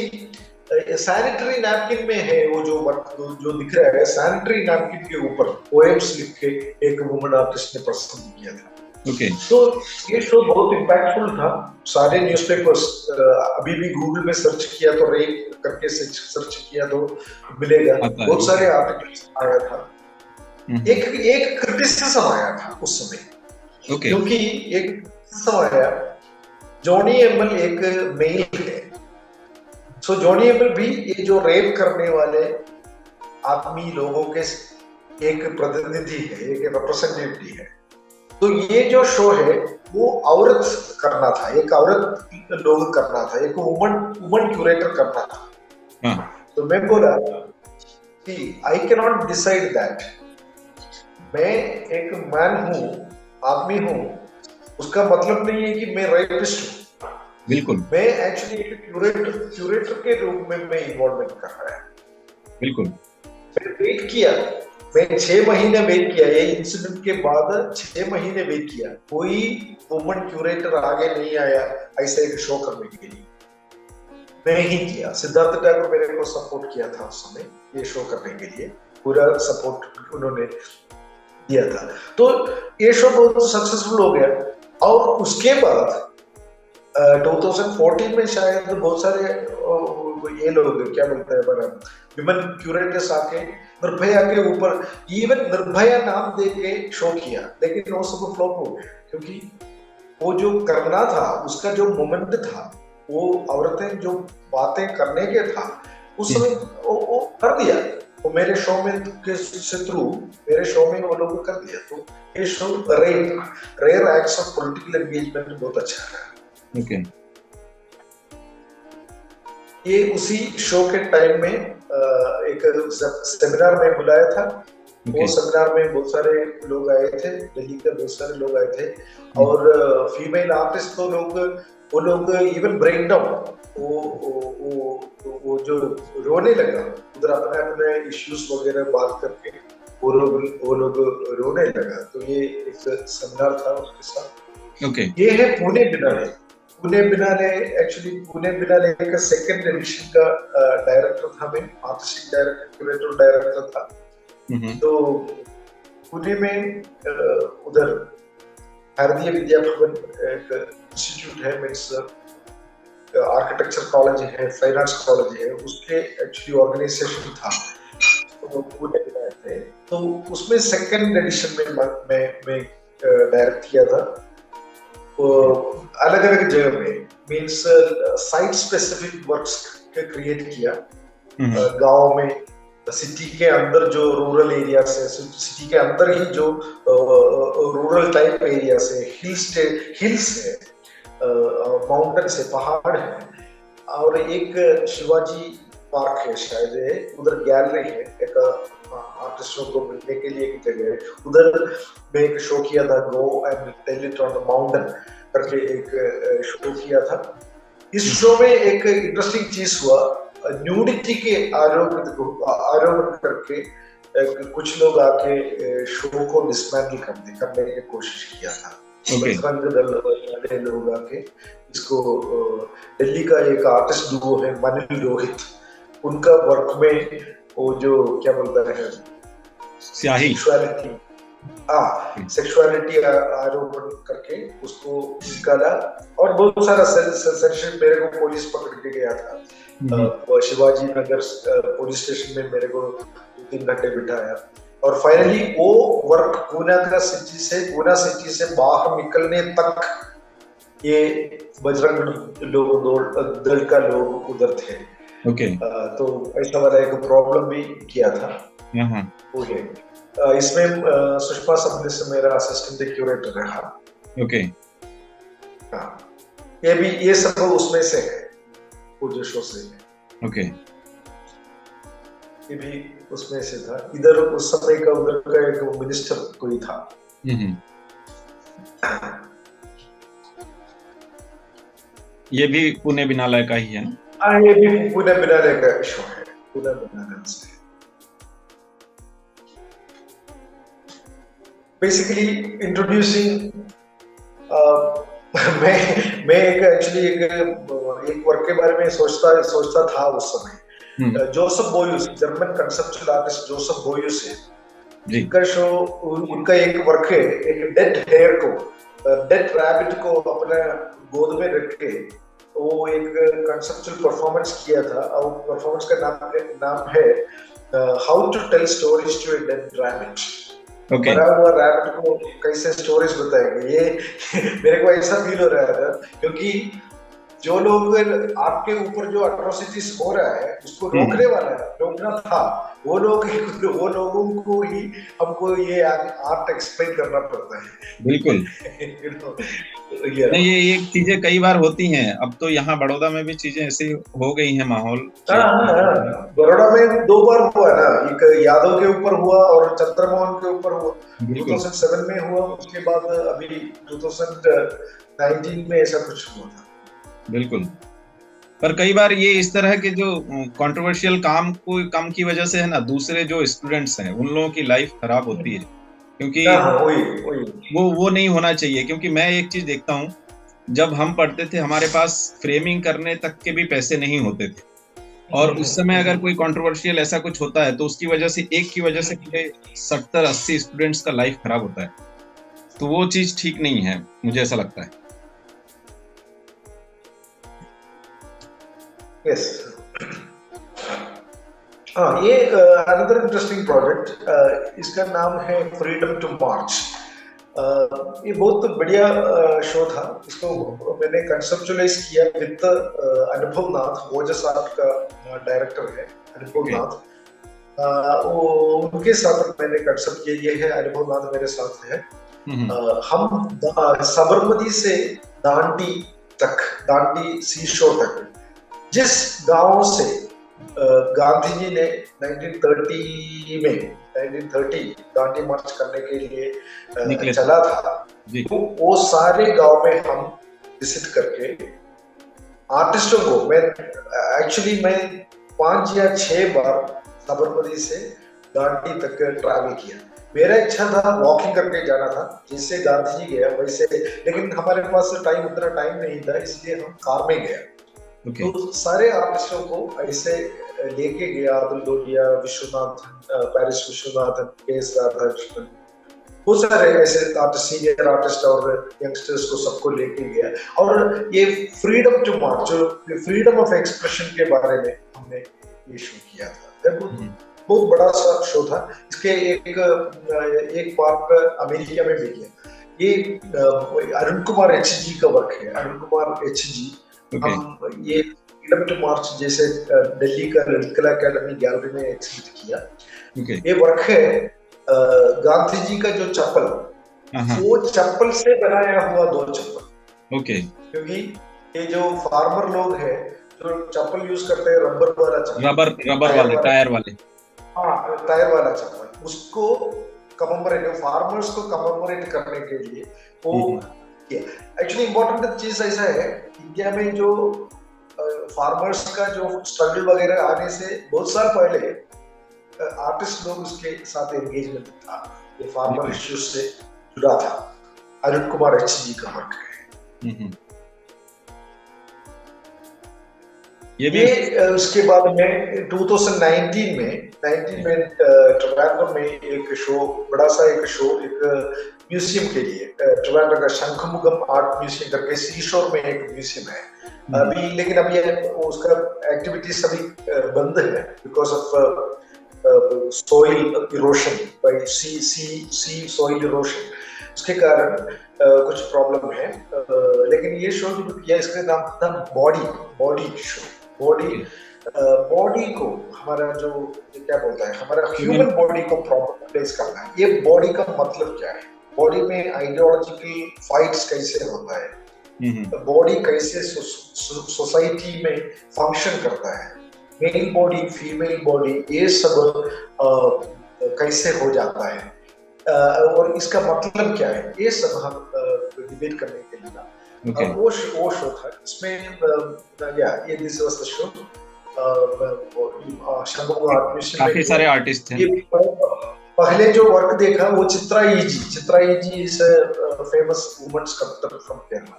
sanitary napkin में है वो जो वर्क जो दिख रहा है, सैनिटरी नैपकिन के ऊपर पोएम्स लिख के एक वुमन आर्टिस्ट ने प्रस्तुत किया था। तो ये शो बहुत इम्पैक्टफुल था। सारे न्यूज़पेपर्स, अभी भी गूगल में सर्च किया तो रेप करके सर्च किया तो मिलेगा, बहुत सारे आर्टिकल्स आया था। एक क्रिटिसिज्म आया था उस समय, क्योंकि एक क्रिटिसिज्म आया, जॉनी एमल एक मेल है, सो जॉनी एमल भी ये जो रेप करने वाले आदमी लोगों के एक प्रतिनिधि है, एक रिप्रेजेंटेटिव है। तो ये जो शो है वो औरत करना था, एक औरत लोग करना था, एक वुमन क्यूरेटर करना था। तो मैं बोला कि I can not decide that. मैं एक मैन हूँ, आदमी हूँ, उसका मतलब नहीं है कि मैं रेपिस्ट हूँ। बिल्कुल। मैं एक्चुअली एक क्यूरेटर के रूप में मैं इन्वॉल्वमेंट कर रहा है। बिल्कुल। मैं वेट किया, मैं 6 महीने वेट किया, ये इंसिडेंट के बाद 6 महीने वेट किया, कोई वुमन क्यूरेटर आगे नहीं आया ऐसे एक शो करने के लिए। नहीं किया। सिद्धार्थ टैगोर मेरे को सपोर्ट किया था उस समय ये शो करने के लिए, पूरा सपोर्ट उन्होंने दिया था। तो ये शो बहुत सक्सेसफुल हो गया। और उसके बाद 2014 में शायद बहुत सारे ये लोग क्या बोलते हैं विमेन क्यूरेटर्स आके निर्भया के ऊपर, इवन निर्भया नाम दे के शो किया, लेकिन वो सब फ्लॉप हो गया, क्योंकि वो जो करना था उसका जो मोमेंट था, वो औरतें जो बातें करने के था उस समय वो कर दिया। वो मेरे शो में के थ्रू मेरे शो में वो लोग कर दिया। तो ये show rare acts of political engagement बहुत अच्छा है। ओके। ये उसी शो के टाइम में एक सेमिनार में बुलाया था। वो सेमिनार में बहुत सारे लोग आए थे, दिल्ली के बहुत सारे लोग आए थे, और फीमेल आर्टिस्ट तो वो लोग इवन ब्रेक डाउन, वो जो रोने लगा उधर, अपने अपने इश्यूज वगैरह बात करके वो लोग रोने लगा। तो ये एक सेमिनार था उसके साथ। ये है पुणे बिनाले। पुणे बिनाले एक्चुअली पुणे बिनाले का सेकंड एडिशन का डायरेक्टर था मैं, आर्टिस्टिक डायरेक्टर, क्यूरेटर डायरेक्टर था। तो पुणे में उधर भारतीय विद्या भवन एक इंस्टीट्यूट है, मीन्स आर्किटेक्चर कॉलेज है, फाइन आर्ट्स कॉलेज है, उसके एक्चुअली ऑर्गेनाइजेशन था। तो पुणे में आए थे, तो उसमें सेकंड एडिशन में मैं डायरेक्ट किया था। अलग अलग जगह में, means site specific works create किया। गांव में, सिटी के अंदर जो रूरल एरिया से, सिटी के अंदर ही जो रूरल टाइप एरिया से, हिल्स है, माउंटेन से, पहाड़ है, और एक शिवाजी पार्क है शायद, उधर गैलरी है, एक आर्टिस्टों को मिलने के लिए एक जगह है, उधर मैं एक शो किया था, go and tell it on the mountain करके एक शो किया था। इस शो में एक इंटरेस्टिंग चीज हुआ, न्यूडिटी के आरोप करके कुछ लोग आके शो को डिसमेंटल करने की कोशिश किया था। बजरंग दल वाले लोग आके इसको, दिल्ली का एक आर्टिस्ट डुओ है मनिल रोहित, उनका वर्क में वो जो क्या बोलता है सेक्सुअलिटी आरोपण करके उसको निकाला, और बहुत सारा सेंसरशिप, मेरे को पुलिस पकड़ के गया था। शिवाजी नगर पुलिस स्टेशन में मेरे को 2-3 घंटे बिठाया, और फाइनली वो वर्क पूना सिटी से बाहर निकलने तक ये बजरंग लोग दल का लोग उधर थे। तो ऐसा वाला एक प्रॉब्लम भी किया था। इसमें सुषमा सबने से मेरा असिस्टेंट क्यूरेटर रहा। हाँ, ये सब उसमें से है, वो जो शो से है। ये भी उसमें से था। इधर उस समय का उधर का एक मिनिस्टर कोई था। ये भी पुणे बिनाले का ही है ना? हाँ, ये भी पुणे बिनाले का शो है, पुणे बिनाले से। बेसिकली इंट्रोड्यूसिंग, मैं एक एक्चुअली एक वर्क के बारे में सोचता था उस समय। Joseph Beuys, German conceptual artist Joseph Beuys है, जिनका शो, उनका एक वर्क है, एक डेड हेयर को, डेड रैबिट को अपने गोद में रख के वो एक कंसेप्चुअल परफॉर्मेंस किया था, और परफॉर्मेंस का नाम है how to tell stories to a dead rabbit. मरा हुआ रैबिट को कैसे स्टोरीज बताएंगे, ये मेरे को ऐसा फील हो रहा था, क्योंकि जो लोग आपके ऊपर जो अट्रोसिटीज हो रहा है उसको रोकना था, वो लोगों को ही हमको ये आर्ट एक्सप्लेन करना पड़ता है। बिल्कुल। नहीं, ये एक चीजें कई बार होती हैं। अब तो यहाँ बड़ौदा में भी चीजें ऐसी हो गई हैं, माहौल। बड़ौदा में 2 बार हुआ ना, एक यादव के ऊपर हुआ और चंद्रमोहन के ऊपर हुआ, 2007 में हुआ, उसके बाद अभी 2019 में ऐसा कुछ हुआ था। बिल्कुल। पर कई बार ये इस तरह के जो कंट्रोवर्शियल काम की वजह से है ना, दूसरे जो स्टूडेंट्स हैं उन लोगों की लाइफ खराब होती है, क्योंकि वो नहीं होना चाहिए। क्योंकि मैं एक चीज देखता हूँ, जब हम पढ़ते थे हमारे पास फ्रेमिंग करने तक के भी पैसे नहीं होते थे, और उस समय अगर कोई कंट्रोवर्शियल ऐसा कुछ होता है तो उसकी वजह से, एक की वजह से पूरे 70-80 स्टूडेंट्स का लाइफ खराब होता है। तो वो चीज ठीक नहीं है, मुझे ऐसा लगता है। यस। हाँ, ये अनदर इंटरेस्टिंग प्रोजेक्ट, इसका नाम है फ्रीडम टू मार्च। ये बहुत बढ़िया शो था। इसको मैंने कंसेप्चुअलाइज किया विद अनुभव नाथ, ओजस आर्ट का डायरेक्टर है अनुभव नाथ। वो उनके साथ मैंने कंसेप्ट किया। ये है अनुभव नाथ मेरे साथ है। हम साबरमती से दांडी तक, दांडी सी शोर तक, जिस गांव से गांधी जी ने 1930 दांडी मार्च करने के लिए चला था, तो वो सारे गांव में हम विजिट करके आर्टिस्टों को, मैं 5 या 6 बार साबरमती से दांडी तक ट्रैवल किया। मेरा इच्छा था वॉकिंग करके जाना था, जैसे गांधी जी गया वैसे, लेकिन हमारे पास उतना टाइम नहीं था, इसलिए हम कार में गया। तो सारे आर्टिस्टों को ऐसे लेके गया, अब्दुल दोलिया, विश्वनाथन, पैरिस विश्वनाथन, के.एस. राधाकृष्णन, बहुत सारे ऐसे आर्टिस्ट, सीनियर आर्टिस्ट और यंगस्टर्स को सबको लेके गया। और ये फ्रीडम टू मार्च, जो फ्रीडम ऑफ एक्सप्रेशन के बारे में हमने ये शो किया था। बहुत बड़ा सा शो था। इसके एक पार्ट अमेरिका में भी किया। ये अरुण कुमार एच जी का वर्क है। अरुण कुमार एच जी, हम ये फ्रीडम टू मार्च जैसे दिल्ली का ललित कला अकेडमी गैलरी में एग्जिबिट किया। ये वर्क है गांधी जी का जो चप्पल, वो चप्पल से बनाया हुआ 2 चप्पल। क्योंकि ये जो फार्मर लोग हैं जो चप्पल यूज करते हैं, रबर वाला चप्पल, रबर वाले, टायर वाले, हाँ टायर वाला चप्पल, उसको कमेमोरेट, फार्मर्स को कमेमोरेट करने के लिए वो किया। एक्चुअली इम्पोर्टेंट चीज ऐसा है, इंडिया में जो फार्मर्स का जो स्ट्रगल वगैरह आने से बहुत साल पहले आर्टिस्ट लोग उसके साथ एंगेजमेंट था, ये फार्मर इश्यूज से जुड़ा था। अरुण कुमार एच जी का वर्क है ये। उसके बाद में 2019 में ट्रिवेंड्रम में एक शो, बड़ा सा एक शो, एक म्यूजियम के लिए, ट्रिवेंड्रम का शंखमुगम आर्ट म्यूजियम करके सी शोर में एक म्यूजियम है अभी, लेकिन अभी उसका एक्टिविटीज अभी बंद है because of soil erosion, by sea soil erosion, उसके कारण कुछ प्रॉब्लम है। लेकिन ये शो जो किया, इसका नाम था बॉडी शो। बॉडी को हमारा जो क्या बोलता है, हमारा ह्यूमन बॉडी को प्रॉपर प्लेस करना है। ये बॉडी का मतलब क्या है, बॉडी में आइडियोलॉजिकल फाइट्स कैसे होता है, बॉडी कैसे सोसाइटी में फंक्शन करता है, मेल बॉडी, फीमेल बॉडी, ये सब कैसे हो जाता है और इसका मतलब क्या है, ये सब हम डिबेट करने के लिए वो शो था। इसमें ये दिस वाज द शो। काफी सारे आर्टिस्ट थे। पहले जो वर्क देखा वो Chitra E G is famous woman sculptor from Kerala,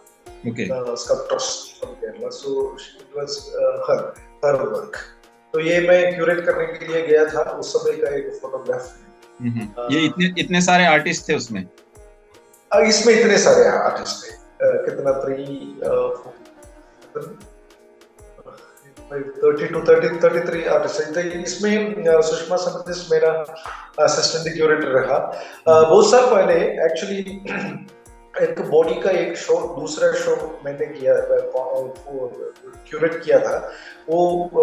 sculptors from Kerala, so it was her work. तो ये मैं क्यूरेट करने के लिए गया था, उस समय का एक फोटोग्राफ है। ये इतने सारे आर्टिस्ट थे उसमें? इसमें इतने सारे आर्टिस्ट थे, कितना 33 आर्टिस्ट थे। इसमें सुषमा समदिस मेरा असिस्टेंट क्यूरेटर रहा। बहुत साल पहले एक्चुअली एक बॉडी का एक शो, दूसरा शो मैंने किया, क्यूरेट किया था, वो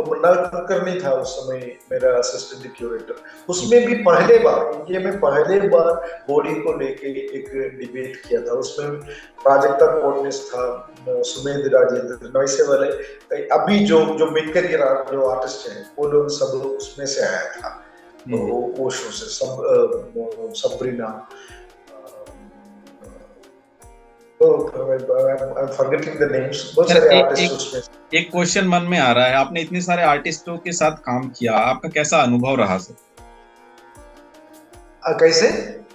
मन्नालकर्णी था उस समय मेरा असिस्टेंट क्यूरेटर। उसमें भी पहले बार बॉडी को लेके एक डिबेट किया था। उसमें प्राजक्ता कोटनिस था, सुमेध राजेंद्र, वैसे वाले अभी जो मिड करियर जो आर्टिस्ट हैं वो लोग सब उसमें से आया था। वो शो से Sabrina, I'm forgetting the names. बहुत सारे आर्टिस्ट उसमें। एक क्वेश्चन मन में आ रहा है, आपने इतने सारे आर्टिस्टों के साथ काम किया, आपका कैसा अनुभव रहा सर?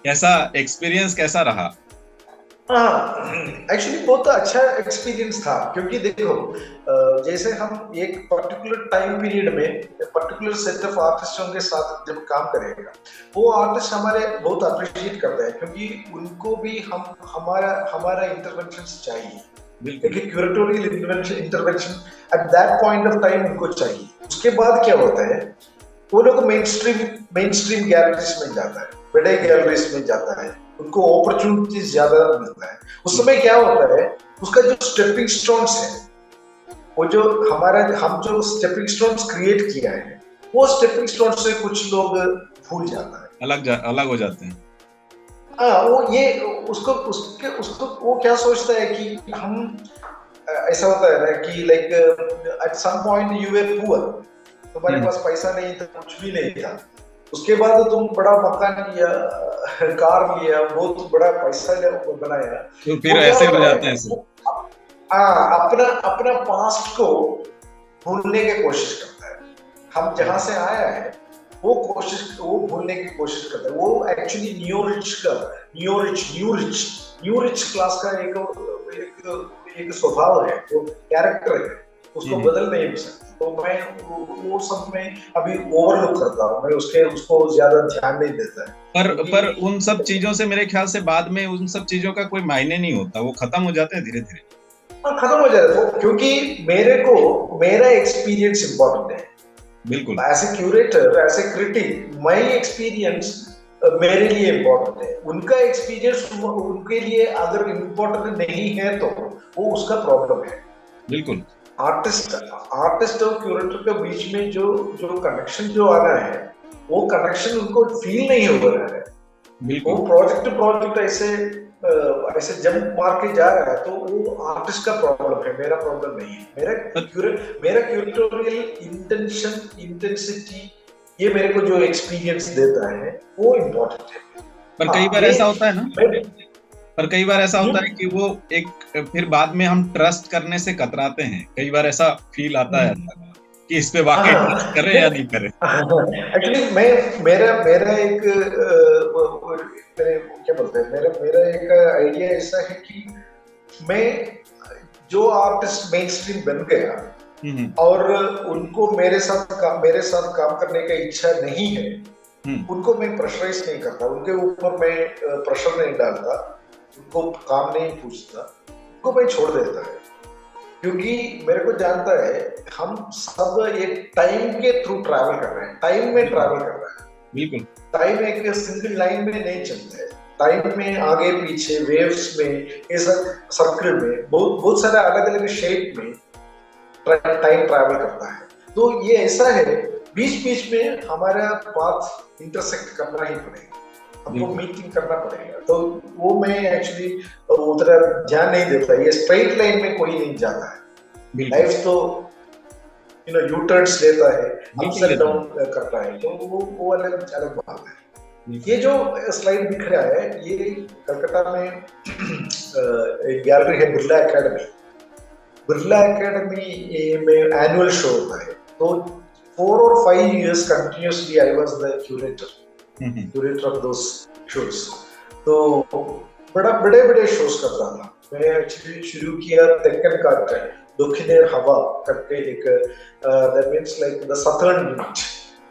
कैसा एक्सपीरियंस कैसा रहा? हाँ, एक्चुअली बहुत अच्छा एक्सपीरियंस था, क्योंकि देखो जैसे हम एक पर्टिकुलर टाइम पीरियड में पर्टिकुलर सेट ऑफ आर्टिस्टों के साथ जब काम करेगा, वो आर्टिस्ट हमारे बहुत अप्रिशिएट करते हैं, क्योंकि उनको भी हम हमारा हमारा इंटरवेंशन चाहिए। बिल्कुल। एक curatorial intervention at that point of time उनको चाहिए। उसके बाद क्या होता है, वो लोग मेन स्ट्रीम गैलरीज में जाता है, बड़े गैलरीज में जाता है, उनको अपॉर्चुनिटीज ज्यादा मिलता है। उस समय क्या होता है, उसका जो स्टेपिंग स्टोन्स है, वो जो हम जो स्टेपिंग स्टोन्स क्रिएट किया है, वो स्टेपिंग स्टोन्स से कुछ लोग भूल जाता है। अलग हो जाते हैं। हाँ, वो ये उसको उसके उसको वो क्या सोचता है कि हम ऐसा होता है ना कि like at some point you were poor, तुम्हारे पास पैसा नहीं था, कुछ भी नहीं था, उसके बाद तुम बड़ा मकान लिया, कार लिया, बहुत बड़ा पैसा बनाया। तो फिर वो क्या ऐसे हो होता जाते हैं है, सब। वो हाँ, अपना अपना पास्ट को भूलने की कोशिश करता है। हम जहां से आया है वो भूलने की कोशिश करता है। वो एक्चुअली न्यू रिच क्लास का एक स्वभाव है, वो कैरेक्टर है, उसको बदल नहीं सकता। तो मैं वो सब में अभी ओवरलुक करता हूँ, मैं उसको ज्यादा ध्यान नहीं देता है, पर क्योंकि उन सब चीजों से मेरे ख्याल से बाद में उन सब चीजों का कोई मायने नहीं होता, वो खत्म हो जाते हैं धीरे धीरे। खत्म हो जाता है। क्योंकि मेरा एक्सपीरियंस इंपॉर्टेंट है। बिल्कुल। As a curator, as a critic, my experience मेरे लिए इम्पोर्टेंट है। उनका एक्सपीरियंस उनके लिए अगर इम्पोर्टेंट नहीं है तो वो उसका प्रॉब्लम है। बिल्कुल। आर्टिस्ट और क्यूरेटर के बीच में जो जो कनेक्शन जो आ रहा है, वो कनेक्शन उनको फील नहीं हो रहा है। वो बिल्कुल। प्रोजेक्ट टू प्रोजेक्ट ऐसे जंप मार के जा रहा है, तो वो आर्टिस्ट का प्रॉब्लम है, मेरा प्रॉब्लम नहीं है। मेरा क्यूरेटोरियल इंटेंसिटी, ये मेरे को जो एक्सपीरियंस देता है वो इम्पोर्टेंट है। पर कई हाँ, बार ये ऐसा होता है ना, मैं पर कई बार ऐसा होता है कि वो एक, फिर बाद में हम ट्रस्ट करने से कतराते हैं, कई बार ऐसा फील आता है कि इस पे वाकई ट्रस्ट हाँ, करें या नहीं करें। एक्चुअली मैं मेरा एक मेरे क्या बोलते हैं, मेरा मेरा एक आइडिया ऐसा है कि मैं जो आर्टिस्ट मेन स्ट्रीम बन गया और उनको मेरे साथ काम करने का इच्छा नहीं है, उनको मैं प्रेशराइज नहीं करता, उनके ऊपर मैं प्रेशर नहीं डालता, उनको काम नहीं पूछता, उनको मैं छोड़ देता है। क्योंकि मेरे को जानता है हम सब एक टाइम के थ्रू ट्रैवल कर रहे हैं, टाइम में ट्रैवल कर रहे हैं। बिल्कुल। टाइम एक सिंगल लाइन में नहीं चलता है, टाइम में आगे पीछे वेव्स में, इस सर्कल में बहुत बहुत सारे अलग अलग शेप में टाइम ट्रैवल करता है। तो ये ऐसा है, बीच बीच में हमारा पाथ इंटरसेक्ट करना ही पड़ेगा, हमको मीटिंग करना पड़ेगा। तो वो मैं एक्चुअली उतना ध्यान नहीं देता, ये स्ट्रेट लाइन में कोई नहीं जाता है। लाइफ तो यू टर्न्स लेता है, अप्स एंड डाउन करता है, तो वो अलग अलग बात है। ये जो स्लाइड दिख रहा है, ये कलकत्ता में एक गैलरी है, बिरला एकेडमी में एनुअल शो होता है। तो 4 और 5 years continuously I was the curator of those shows. तो बड़े बड़े शोज करता था मैं। एक्चुअली शुरू किया डेक्कन कार्ट, दक्षिणेर हवा करके एक, that means like the southern unit,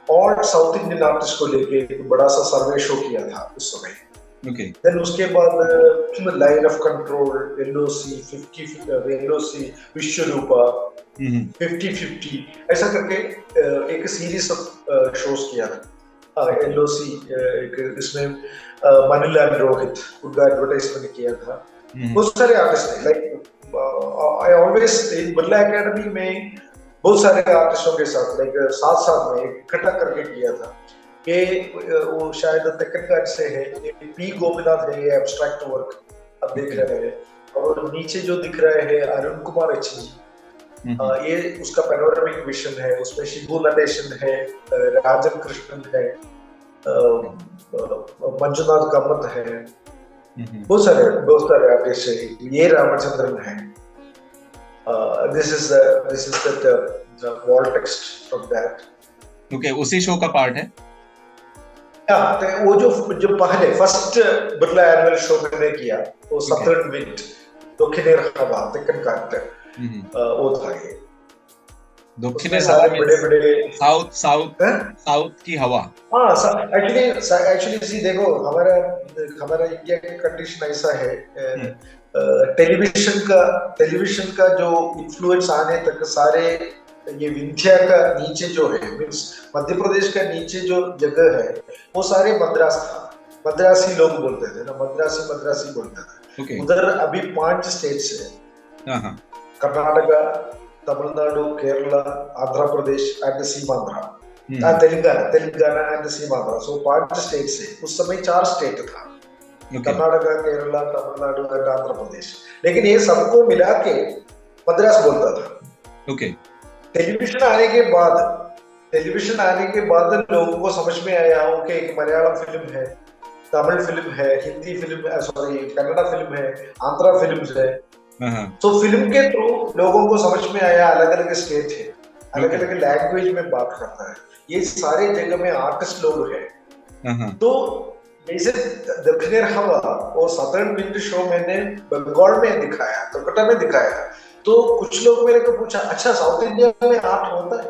और साउथ इंडियन आर्टिस्ट को लेके एक बड़ा सा सर्वे शो किया था उस समय। देन उसके बाद line of control, LOC 50, Vishwarupa 50-50, ऐसा करके एक सीरीज ऑफ शोज किया था। एलओसी एक, इसमें मनीलाल रोहित उनका एडवर्टाइजमेंट किया था। बहुत सारे आर्टिस्ट हैं, like I always in Birla academy में बहुत सारे आर्टिस्टों के साथ लाइक साथ में इकट्ठा करके किया था। कि वो शायद तेक्कनकाट से है, पी गोपीनाथ है, ये एब्स्ट्रैक्ट वर्क आप देख रहे हैं, और नीचे जो दिख रहा है अरुण कुमार एच जी, ये उसका पैनोरामिक विजन है, उसमें शिबू नटेशन है, राजन कृष्णन है, मंजुनाथ कामत है, बहुत सारे आर्टिस्ट है, ये रामचंद्रन है। This is the, wall text from that. Okay, उसी शो का पार्ट है। वो जो पहले फर्स्ट बिरला एनुअल शो मैंने किया वो सदर्न विंड दक्षिण हवा तेकन काट वो था ये दक्षिण उसमें हवा सारे में बड़े बड़े साउथ की हवा। हाँ एक्चुअली सी देखो हमारा हमारा इंडिया का कंडीशन ऐसा है टेलीविजन का जो इन्फ्लुएंस आने तक सारे ये विंध्या का नीचे जो है मीन्स मध्य प्रदेश का नीचे जो जगह है वो सारे मद्रास था, मद्रासी लोग बोलते थे ना, मद्रासी बोलते थे। उधर अभी 5 स्टेट्स है, Karnataka, Tamil Nadu, Kerala, Andhra Pradesh and Seemandhra, Telangana and Seemandhra. So 5 states है। उस समय 4 स्टेट था, कर्नाटका, केरला, तमिलनाडु एंड आंध्र प्रदेश। लेकिन ये सबको मिला के मद्रास बोलता था। टेलीविजन आने के बाद लोगों को समझ में आया ओके एक मलयालम फिल्म है, तमिल फिल्म है, हिंदी फिल्म है, सॉरी कन्नड़ा फिल्म है, आंध्रा फिल्म है। तो फिल्म के थ्रू लोगों को समझ में आया अलग अलग स्टेट है, अलग अलग लैंग्वेज में बात करता है, ये सारे जगह में आर्टिस्ट लोग हैं। तो जैसे दक्षिण हवा और सदर्न विंड शो मैंने बंगाल में दिखाया, कोलकाता में दिखाया, तो कुछ लोग मेरे को पूछा अच्छा साउथ इंडिया में आर्ट होता है?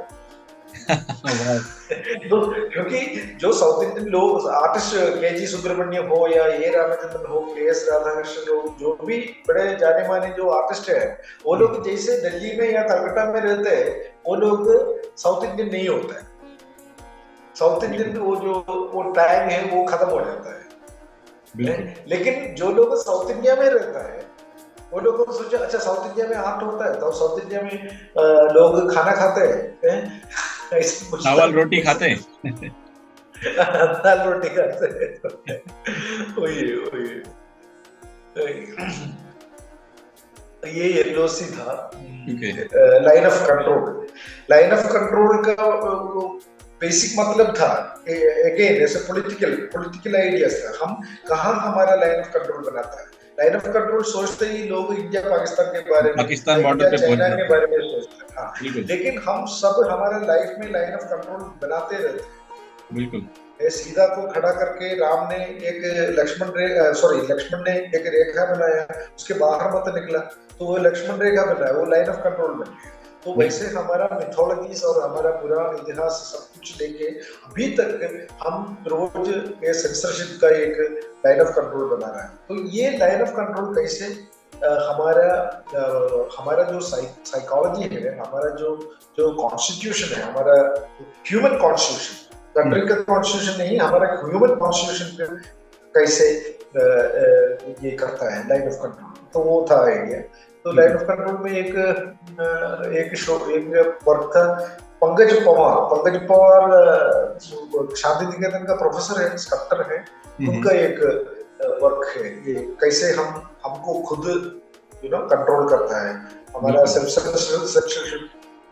तो क्योंकि जो साउथ इंडियन लोग आर्टिस्ट के.जी. सुब्रमण्यम हो या ए रामचंद्रन हो, के.एस. राधाकृष्णन हो, जो भी बड़े जाने माने जो आर्टिस्ट है, वो लोग जैसे दिल्ली में या कलकत्ता में रहते हैं, वो लोग साउथ इंडियन नहीं होता है। साउथ इंडियन वो टैग है वो खत्म हो जाता है। लेकिन जो लोग साउथ इंडिया में रहता है वो लोगों को सोचा अच्छा साउथ इंडिया में आर्ट होता है, तो साउथ इंडिया में लोग खाना खाते हैं, चावल रोटी खाते हैं। दाल रोटी खाते हैं। ये एलओसी था। लाइन ऑफ कंट्रोल का बेसिक मतलब था अगेन ऐसे पॉलिटिकल आइडियाज था। हम कहाँ हमारा लाइन ऑफ कंट्रोल बनाता है। लाइन ऑफ कंट्रोल सोचते ही लोग इंडिया पाकिस्तान के बारे में, पाकिस्तान बॉर्डर पे चाइना के बारे में सोचते हैं। हाँ, लेकिन हम सब हमारे लाइफ में लाइन ऑफ कंट्रोल बनाते रहते हैं। बिल्कुल। सीता को खड़ा करके राम ने लक्ष्मण ने एक रेखा बनाया, उसके बाहर मत निकला, तो वो लक्ष्मण रेखा बनाया, वो लाइन ऑफ कंट्रोल बन गया। तो वैसे हमारा मिथोलॉजीज और हमारा पुराण इतिहास सब कुछ लेके अभी तक हम रोज ये सेंसरशिप का एक लाइन ऑफ कंट्रोल बना रहा है। तो ये लाइन ऑफ कंट्रोल कैसे हमारा जो साइकोलॉजी है, हमारा जो कॉन्स्टिट्यूशन है, हमारा ह्यूमन कॉन्स्टिट्यूशन, कंट्री का कॉन्स्टिट्यूशन नहीं, हमारा ह्यूमन कॉन्स्टिट्यूशन कैसे ये करता है लाइन ऑफ कंट्रोल। तो वो था आइडिया। तो लाइन ऑफ कंट्रोल में एक वर्क था। पंकज पवार शांति निकेतन का प्रोफेसर है, स्कल्प्टर है, उनका एक वर्क है ये कैसे हमको खुद कंट्रोल करता है, हमारा सेल्फ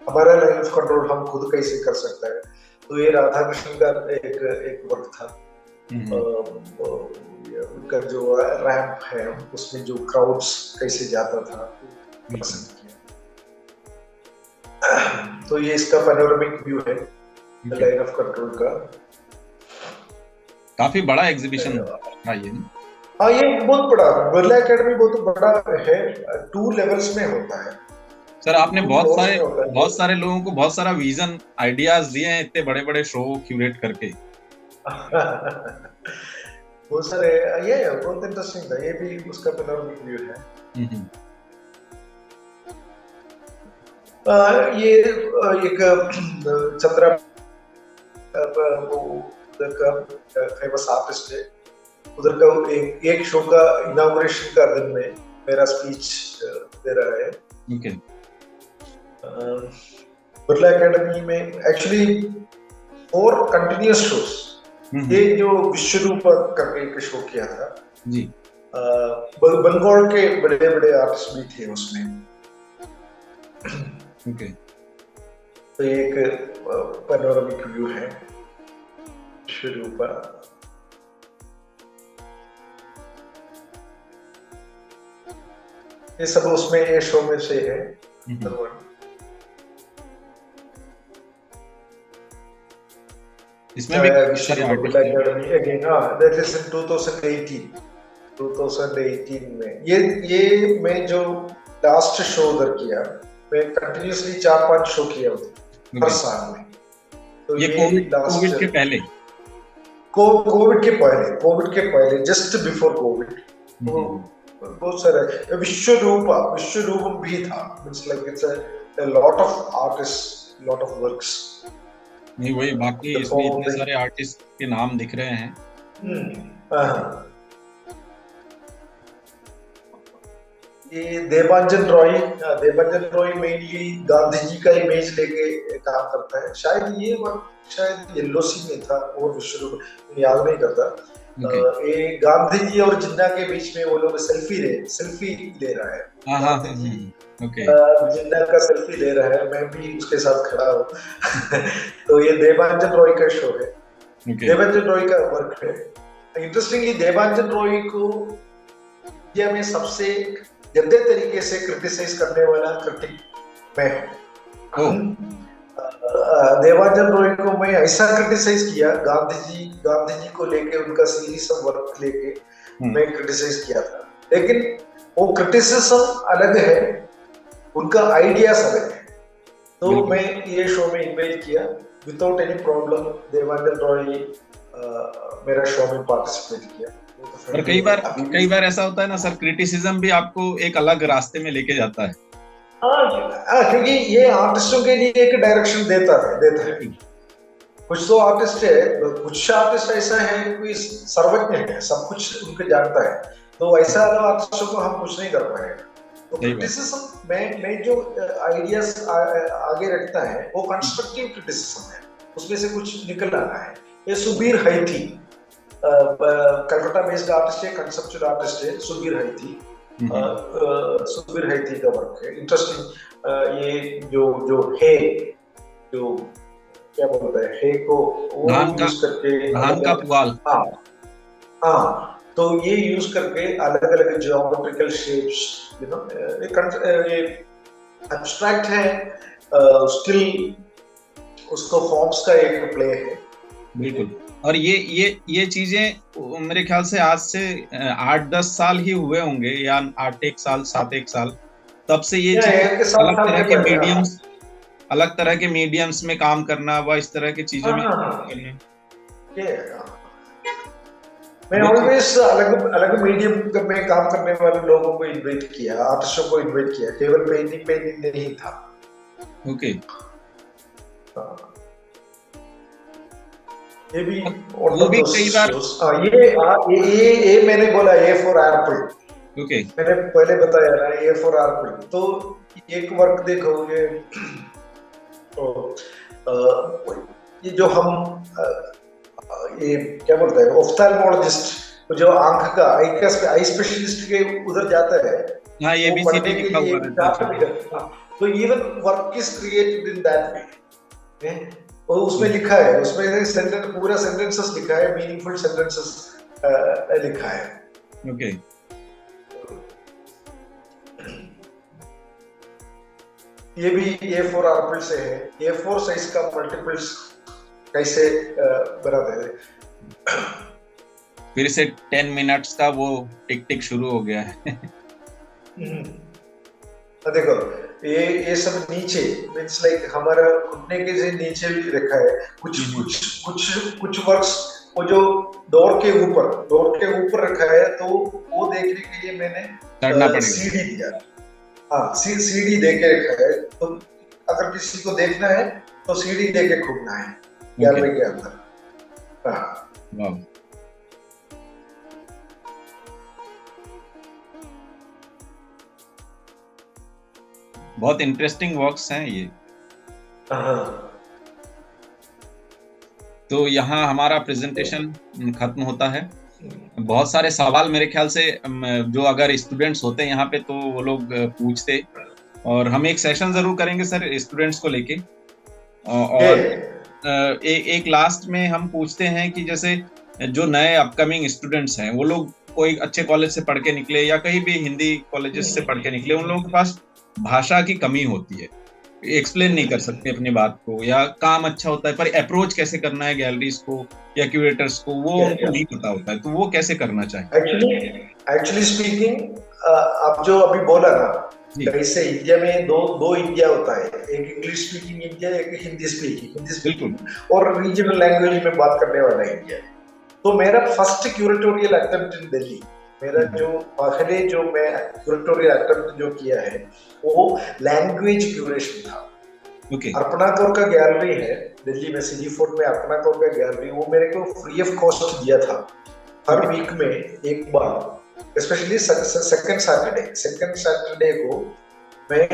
हमारा लाइन ऑफ कंट्रोल हम खुद कैसे कर सकते हैं। तो ये राधाकृष्णन का एक वर्क था। उनका जो रैंप है उसमें जो क्राउड्स कैसे जाता था पसंद किया। तो ये इसका पैनोरामिक व्यू है लाइन ऑफ कंट्रोल का। काफी बड़ा एग्जीबिशन था ये। हाँ, ये बहुत बड़ा बिरला एकेडमी बहुत बड़ा है, 2 लेवल्स में होता है। सर आपने बहुत सारे लोगों को बहुत सारा विजन आइडियाज दिए हैं इतने बड़े बड़े शो क्यूरेट करके। बहुत सारे ये बहुत इंटरेस्टिंग था। ये भी उसका पैनोरामिक व्यू है। ये एक चंद्रा उधर का फेमस आर्टिस्ट है, उधर का एक शो का इनॉग्रेशन का दिन में मेरा स्पीच दे रहा है। बिरला एकेडमी में एक्चुअली 4 कंटिन्यूअस शोज, ये जो विश्वरूप करके एक शो किया था जी, बंगाल के बड़े बड़े आर्टिस्ट भी थे उसमें। तो एक पैनोरामिक व्यू है विश्वरूप। ये सब उसमें ये शो में से है। इसमें भी काफी विश्व सारे रूपा आर्टिस्ट कला हैं। अकेडमी अगेन, हाँ, दैट इज इन 2018 में। ये मैं जो लास्ट शो उधर किया, मैं कंटिन्यूसली 4-5 शो किया उधर हर ओके, साल में। तो ये ये कोविड लास्ट कोविड के पहले। कोविड के पहले, जस्ट बिफोर कोविड। हम्म, तो हम्म, बहुत सारे विश्व रूपम भी था, means like it's a lot of artist, lot of works नहीं वही, बाकी द इसमें फॉर्म इतने ऑफ सारे आर्टिस्ट के नाम दिख रहे हैं। द ये देवांजन रॉय मेनली गांधी जी का इमेज लेके काम करता है। शायद ये वर्क शायद येल्लोसी में था और विश्व याद नहीं करता। ओके, ये गांधी जी और जिन्ना के बीच में वो लोग सेल्फी ले रहा है। हाँ हाँ हाँ गांधी जी ओके जिन्ना का सेल्फी ले रहा है, मैं भी उसके साथ खड़ा हूँ। तो ये देवांजन रॉय का शो है, ओके। देवांजन रॉय का वर्क है। इंटरेस्टिंगली देवांजन रॉय को इंडिया में सबसे गंदे तरीके से क्रिटिसाइज करने वाला क्रिटिक मैं ओ हूँ। देवांजन रॉय को मैं ऐसा क्रिटिसाइज किया, गांधी जी को लेके, उनका सीरीज ऑफ वर्क लेके मैं क्रिटिसाइज किया था। लेकिन वो क्रिटिसिज्म अलग है, उनका आइडियाज अलग है। तो बिल्कुल। मैं ये शो में इन्वाइट किया without any problem. Devanjan Roy मेरा शो में पार्टिसिपेट किया। और कई बार ऐसा होता है ना सर, क्रिटिसिज्म भी आपको एक अलग रास्ते में लेके जाता है। क्योंकि ये आर्टिस्टों के लिए एक डायरेक्शन देता है। कुछ तो आर्टिस्ट है, कुछ आर्टिस्ट ऐसा है कोई सर्वज्ञ है, सब कुछ उनको जानता है, तो ऐसा आर्टिस्टों को हम कुछ नहीं कर पाएंगे। तो क्रिटिसिज्म में जो आइडियाज आगे रखता है वो कंस्ट्रक्टिव क्रिटिसिज्म है, उसमें से कुछ निकल आना है। ये सुबीर हैथी कलकत्ता बेस्ड आर्टिस्ट है, कंसेप्चुअल आर्टिस्ट है सुबीर हैथी। सुबीर हैथी का वर्क है इंटरेस्टिंग। ये जो है, जो क्या बोलता है, हे को वो यूज करके धान का पुआल। हाँ, तो ये यूज करके अलग अलग ज्योमेट्रिकल शेप्स, यू नो, ये एब्स्ट्रैक्ट है, स्टिल उसको फॉर्म्स का एक प्ले है। बिल्कुल। और ये चीजें मेरे ख्याल से आज से 8-10 साल ही हुए होंगे, या 8-1 साल 7-1 साल, तब से ये चीज अलग तरह के मीडियम्स में काम करना, व इस तरह की चीजों में करना। मैं ऑलवेज अलग मीडियम में काम करने वाले लोगों को इन्वाइट किया, आर्टिस्टों को इन्वाइट किया, केवल पेंटिंग नहीं था। ओके। ये भी वो भी कई बार ये मैंने बोला ए फॉर एप्पल। ओके, मैंने पहले बताया ना ए फॉर एप्पल। तो एक वर्क देखो, ये जो हम ये क्या बोलते हैं, ऑफ्थेल्मोलॉजिस्ट, जो आंख का आई स्पेशलिस्ट के उधर जाता है, हाँ ये भी सीधे लिखा हुआ रहता है। तो even work is created in that way. और उसमें लिखा है, उसमें सेंटेंस, पूरा सेंटेंसेस लिखा है, मीनिंगफुल सेंटेंसेस लिखा है। ओके। ये भी A4 आर्पल से है। A4 साइज का मल्टीपल्स कैसे बनाते हैं। फिर से 10 मिनट्स का वो टिक टिक शुरू हो गया है। देखो ये सब नीचे, मींस लाइक हमारा घुटने के से नीचे भी रखा है। कुछ वर्क्स वो जो डोर के ऊपर रखा है, तो वो देखने के लिए मैंने सीडी दिया। हाँ, सीडी दे के रखा है, तो अगर किसी को देखना है तो सीडी दे के घूमना है गैलरी के अंदर। हाँ, बहुत इंटरेस्टिंग वर्क्स हैं ये। तो यहाँ हमारा प्रेजेंटेशन खत्म होता है। बहुत सारे सवाल मेरे ख्याल से जो अगर स्टूडेंट्स होते हैं यहाँ पे तो वो लोग पूछते, और हम एक सेशन जरूर करेंगे सर स्टूडेंट्स को लेके। और एक लास्ट में हम पूछते हैं कि जैसे जो नए अपकमिंग स्टूडेंट्स हैं, वो लोग कोई अच्छे कॉलेज से पढ़ के निकले या कहीं भी हिंदी कॉलेजेस से पढ़ के निकले, उन लोगों के पास भाषा की कमी होती है, एक्सप्लेन नहीं कर सकते अपनी बात को, या काम अच्छा होता है पर अप्रोच कैसे करना है गैलरीज को या क्यूरेटर्स को, वो उनको नहीं पता होता है, तो वो कैसे करना चाहिए? एक्चुअली एक्चुअली स्पीकिंग, आप जो अभी बोला ना, जी कैसे इंडिया में दो दो इंडिया होता है, एक इंग्लिश स्पीकिंग इंडिया, एक हिंदी बिल्कुल। स्पीकिंग और रीजनल लैंग्वेज में बात करने वाला इंडिया। तो मेरा first curatorial attempt in Delhi, मेरा जो पहले जो मैं क्यूरेटोरियल अटेम्प्ट जो किया है वो लैंग्वेज क्यूरेशन था। ओके। अर्पणा कौर का गैलरी है दिल्ली में, सीजी फोर्ट में अर्पणा कौर का गैलरी, वो मेरे को फ्री ऑफ कॉस्ट दिया था। हर वीक में एक बार, स्पेशली सेकंड सैटरडे को मैं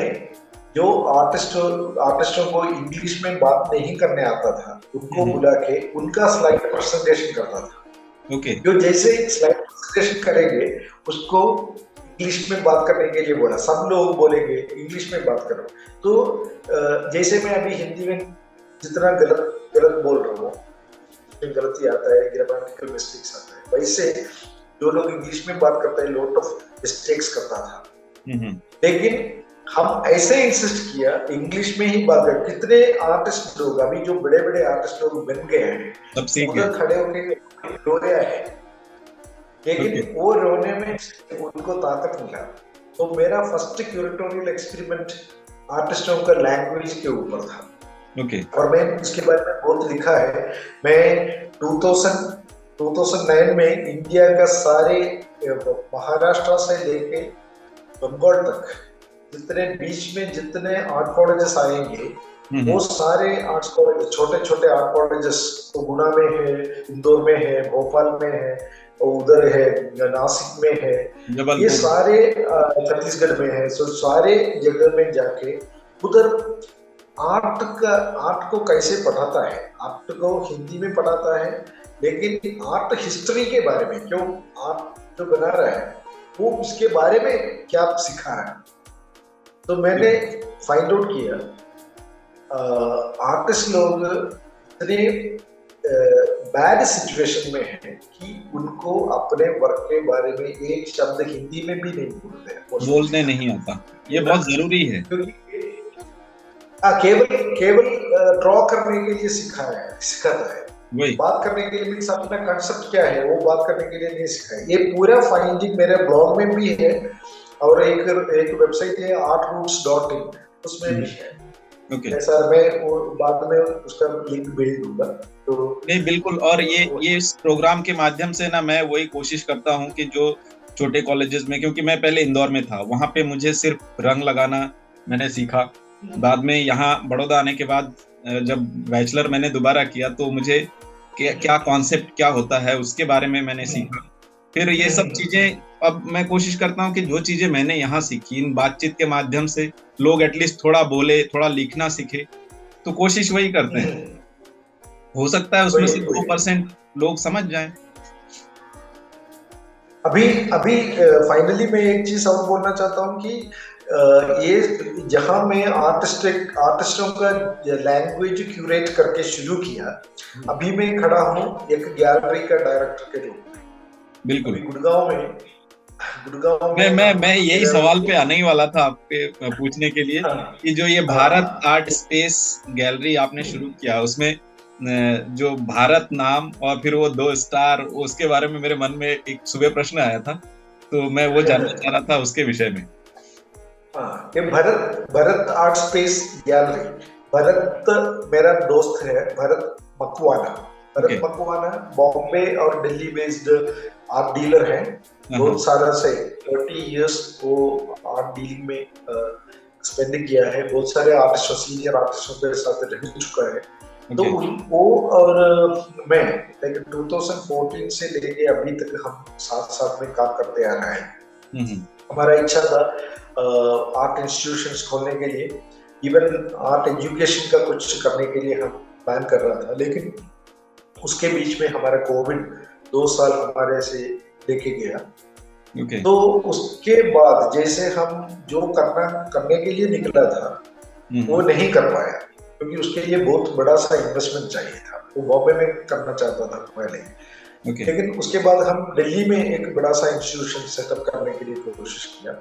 जो आर्टिस्टों को इंग्लिश में बात नहीं करने आता था उनको बुला के उनका स्लाइड प्रेजेंटेशन करता था। ओके। जो जैसे स्लाइड प्रेजेंटेशन करेंगे उसको इंग्लिश में बात करने के लिए बोला, सब लोग बोलेंगे इंग्लिश में बात करो। तो जैसे मैं अभी हिंदी में जितना गलत गलत बोल रहा हूँ, गलती आता है, ग्रामेटिकल मिस्टेक्स आता है, वैसे जो लोग इंग्लिश में बात करते हैं लॉट ऑफ मिस्टेक्स करता था। लेकिन हम ऐसे इंसिस्ट किया इंग्लिश में ही बात कर। कितने आर्टिस्ट लोग अभी जो बड़े बड़े आर्टिस्ट लोग बन गए हैं उधर खड़े होकर रो रहे हैं, लेकिन वो रोने में उनको ताकत मिला। तो मेरा फर्स्ट क्यूरेटोरियल एक्सपेरिमेंट आर्टिस्टों का लैंग्वेज के ऊपर था। और मैं इसके बारे में बहुत लिखा है। मैं 2009 में इंडिया का सारे महाराष्ट्र से लेके बंगाल तक जितने बीच में जितने आर्ट कॉलेजेस आएंगे वो सारे आर्ट्स कॉलेज, छोटे छोटे आर्ट कॉलेजेस तो गुना में है, इंदौर में है, भोपाल में है, उधर है, नासिक में है, ये सारे छत्तीसगढ़ में है। सो सारे जगह में जाके उधर आर्ट को कैसे पढ़ाता है, आर्ट को हिंदी में पढ़ाता है, लेकिन आर्ट हिस्ट्री के बारे में, क्यों आर्ट जो बना रहा है वो उसके बारे में क्या सिखा रहा है। तो मैंने फाइंड आउट किया आर्टिस्ट लोग इतने बैड सिचुएशन में है कि उनको अपने वर्क के बारे में एक शब्द हिंदी में भी नहीं बोलने नहीं आता। ये बहुत जरूरी है, केवल ड्रॉ करने के लिए सिखाता है, बात करने के लिए मीन्स अपना कंसेप्ट क्या है वो बात करने के लिए नहीं सिखाया। ये पूरा फाइंडिंग मेरे ब्लॉग में भी है और एक वेबसाइट है artroots.in, उसमें भी है। सर मैं बाद में उसका लिंक भेज दूंगा। तो नहीं बिल्कुल, और ये इस प्रोग्राम के माध्यम से ना मैं वही कोशिश करता हूँ कि जो छोटे कॉलेजेस में, क्योंकि मैं पहले इंदौर में था, वहाँ पे मुझे सिर्फ रंग लगाना मैंने सीखा। बाद में यहाँ बड़ौदा आने के बाद जब बैचलर मैंने दोबारा किया तो मुझे क्या कॉन्सेप्ट क्या होता है उसके बारे में मैंने सीखा। फिर ये सब चीजें अब मैं कोशिश करता हूँ कि जो चीजें मैंने यहाँ सीखी इन बातचीत के माध्यम से लोग एटलीस्ट थोड़ा बोले, थोड़ा लिखना सीखे। तो कोशिश वही करते हैं, हो सकता है उसमें से 2% लोग समझ जाएं। अभी फाइनली मैं एक चीज और बोलना चाहता हूँ कि ये जहां मैं आर्टिस्टों का लैंग्वेज क्यूरेट करके शुरू किया, अभी मैं खड़ा हूँ एक गैलरी का डायरेक्टर के रूप में। बिल्कुल गुड़गांव में मैं यही सवाल पे आने ही वाला था आपके पूछने के लिए कि जो ये भारत आर्ट स्पेस गैलरी आपने शुरू किया, उसमें जो भारत नाम और फिर वो 2 स्टार, उसके बारे में मेरे मन में एक सुबह प्रश्न आया था, तो मैं वो जानना चाह रहा था उसके विषय में। ये Bharat art space gallery, Bharat मेरा दोस्त है, भरत मकवाना बॉम्बे और दिल्ली बेस्ड आर्ट डीलर है। बहुत सालों से 30 इयर्स वो आर्ट डीलिंग में स्पेंड किया है, बहुत सारे आर्टिस्टों, सीनियर आर्टिस्टों के साथ रह चुका है। तो वो और मैं 2014 से लेके अभी तक हम साथ में काम करते आ रहे हैं। हमारा इच्छा था आर्ट इंस्टीट्यूशंस खोलने के लिए, इवन आर्ट एजुकेशन का कुछ करने के लिए हम प्लान कर रहा था, लेकिन उसके बीच में हमारा कोविड 2 साल हमारे से लेके गया। तो उसके बाद जैसे हम जो करने के लिए निकला था वो नहीं कर पाया, क्योंकि उसके लिए बहुत बड़ा सा इन्वेस्टमेंट चाहिए था। वो बॉम्बे में करना चाहता था पहले, लेकिन उसके बाद हम दिल्ली में एक बड़ा सा इंस्टीट्यूशन सेटअप करने के लिए कोशिश किया,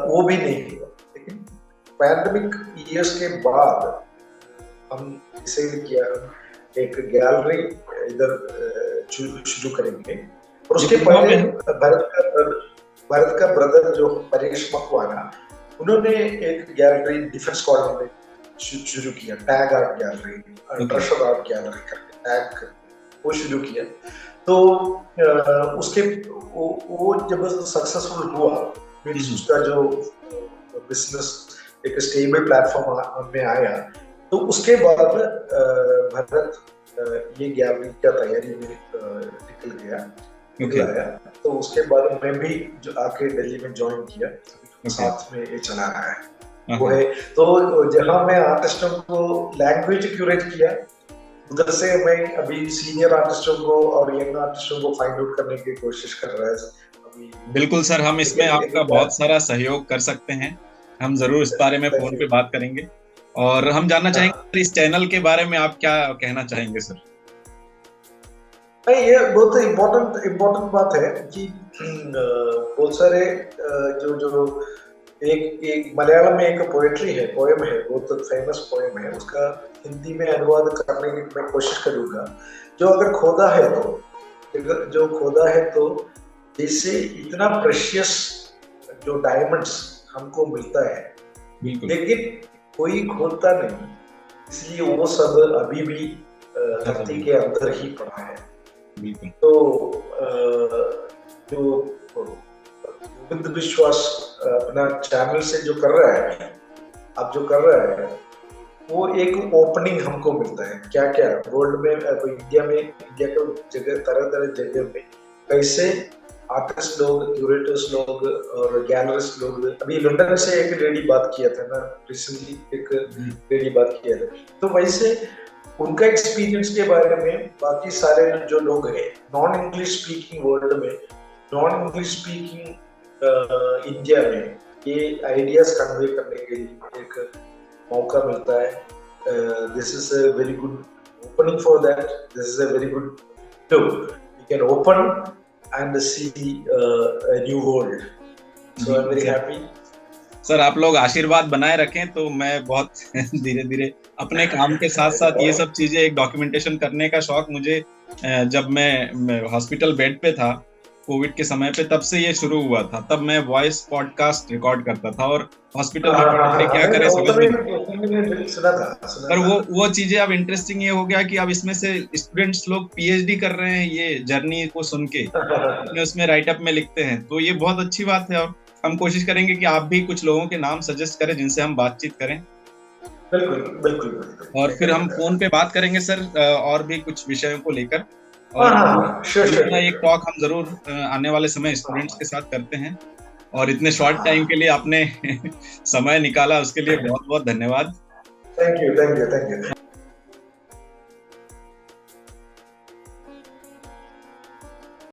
वो भी नहीं हुआ। लेकिन पैंडेमिक ईयर्स के बाद हम डिसाइड किया एक गैलरी इधर शुरू करेंगे। और उसके पहले भरत का ब्रदर जो परेश मकवाना, उन्होंने एक गैलरी डिफेंस कॉलोनी में शुरू किया, tag art gallery, treasure art gallery करके टैग वो शुरू किया। तो उसके वो जब सक्सेसफुल हुआ, उसका जो बिजनेस एक स्टेबल प्लेटफॉर्म में आया, तो उसके बाद भरत ये गैलरी का तैयारी में निकल गया। तो उसके बाद मैं भी जो आके दिल्ली में ज्वाइन किया, साथ में ये चला रहा है वो है। तो जहाँ मैं आर्टिस्टों को लैंग्वेज क्यूरेट किया, उधर से मैं अभी सीनियर आर्टिस्टों को और यंग आर्टिस्टों को फाइंड आउट करने की कोशिश कर रहा है। बिल्कुल सर, हम इसमें आपका बहुत सारा सहयोग कर सकते हैं। हम जरूर इस बारे में फोन पे बात करेंगे। और हम जानना चाहेंगे इस चैनल के बारे में आप क्या कहना चाहेंगे सर? ये बहुत इम्पोर्टेंट बात है कि बहुत सारे जो एक मलयालम में एक पोएट्री है, पोएम है, बहुत फेमस पोएम है, उसका हिंदी में अनुवाद करने की मैं कोशिश करूंगा। जो अगर खोदा है तो जैसे इतना प्रेशियस जो डायमंड्स हमको मिलता है, लेकिन कोई खोदता नहीं, इसलिए वो सब अभी भी धरती के अंदर ही पड़ा है। तो जो गोविंद विश्वास अपना चैनल से जो कर रहा है, अब जो कर रहा है, वो एक ओपनिंग हमको मिलता है। क्या क्या वर्ल्ड में, इंडिया के जगह, तरह जगह में कैसे आर्टिस्ट लोग, क्यूरेटर्स लोग और गैलरिस्ट लोग, अभी लंदन से एक लेडी बात किया था ना रिसेंटली, एक लेडी बात किया था, तो वैसे उनका एक्सपीरियंस के बारे में बाकी सारे जो लोग हैं नॉन इंग्लिश स्पीकिंग वर्ल्ड में, नॉन इंग्लिश स्पीकिंग इंडिया में, ये आइडियाज कन्वे करने के लिए एक मौका मिलता है। This is a very good opening for that, this is a very good do, you can open and see a new world. So I'm very happy. Sir आप लोग आशीर्वाद बनाए रखें, तो मैं बहुत धीरे धीरे अपने काम के साथ साथ ये सब चीजें, एक डॉक्यूमेंटेशन करने का शौक मुझे जब मैं हॉस्पिटल बेड पे था कोविड के समय पे, तब से ये शुरू हुआ था। तब मैं वॉइस पॉडकास्ट रिकॉर्ड करता था और हॉस्पिटल में क्या करे समझ नहीं। पर वो चीजें अब इंटरेस्टिंग ये हो गया कि अब इसमें से स्टूडेंट्स लोग पीएचडी कर रहे हैं ये जर्नी को सुन के, उसमें राइटअप में लिखते हैं, तो ये बहुत अच्छी बात है। और हम कोशिश करेंगे कि आप भी कुछ लोगों के नाम सजेस्ट करें जिनसे हम बातचीत करें। बिल्कुल। और फिर हम फोन पे बात करेंगे सर, और भी कुछ विषयों को लेकर। और एक टॉक हम जरूर आने वाले समय स्टूडेंट्स के साथ करते हैं। और इतने शॉर्ट टाइम के लिए आपने समय निकाला, उसके लिए बहुत बहुत धन्यवाद। Thank you.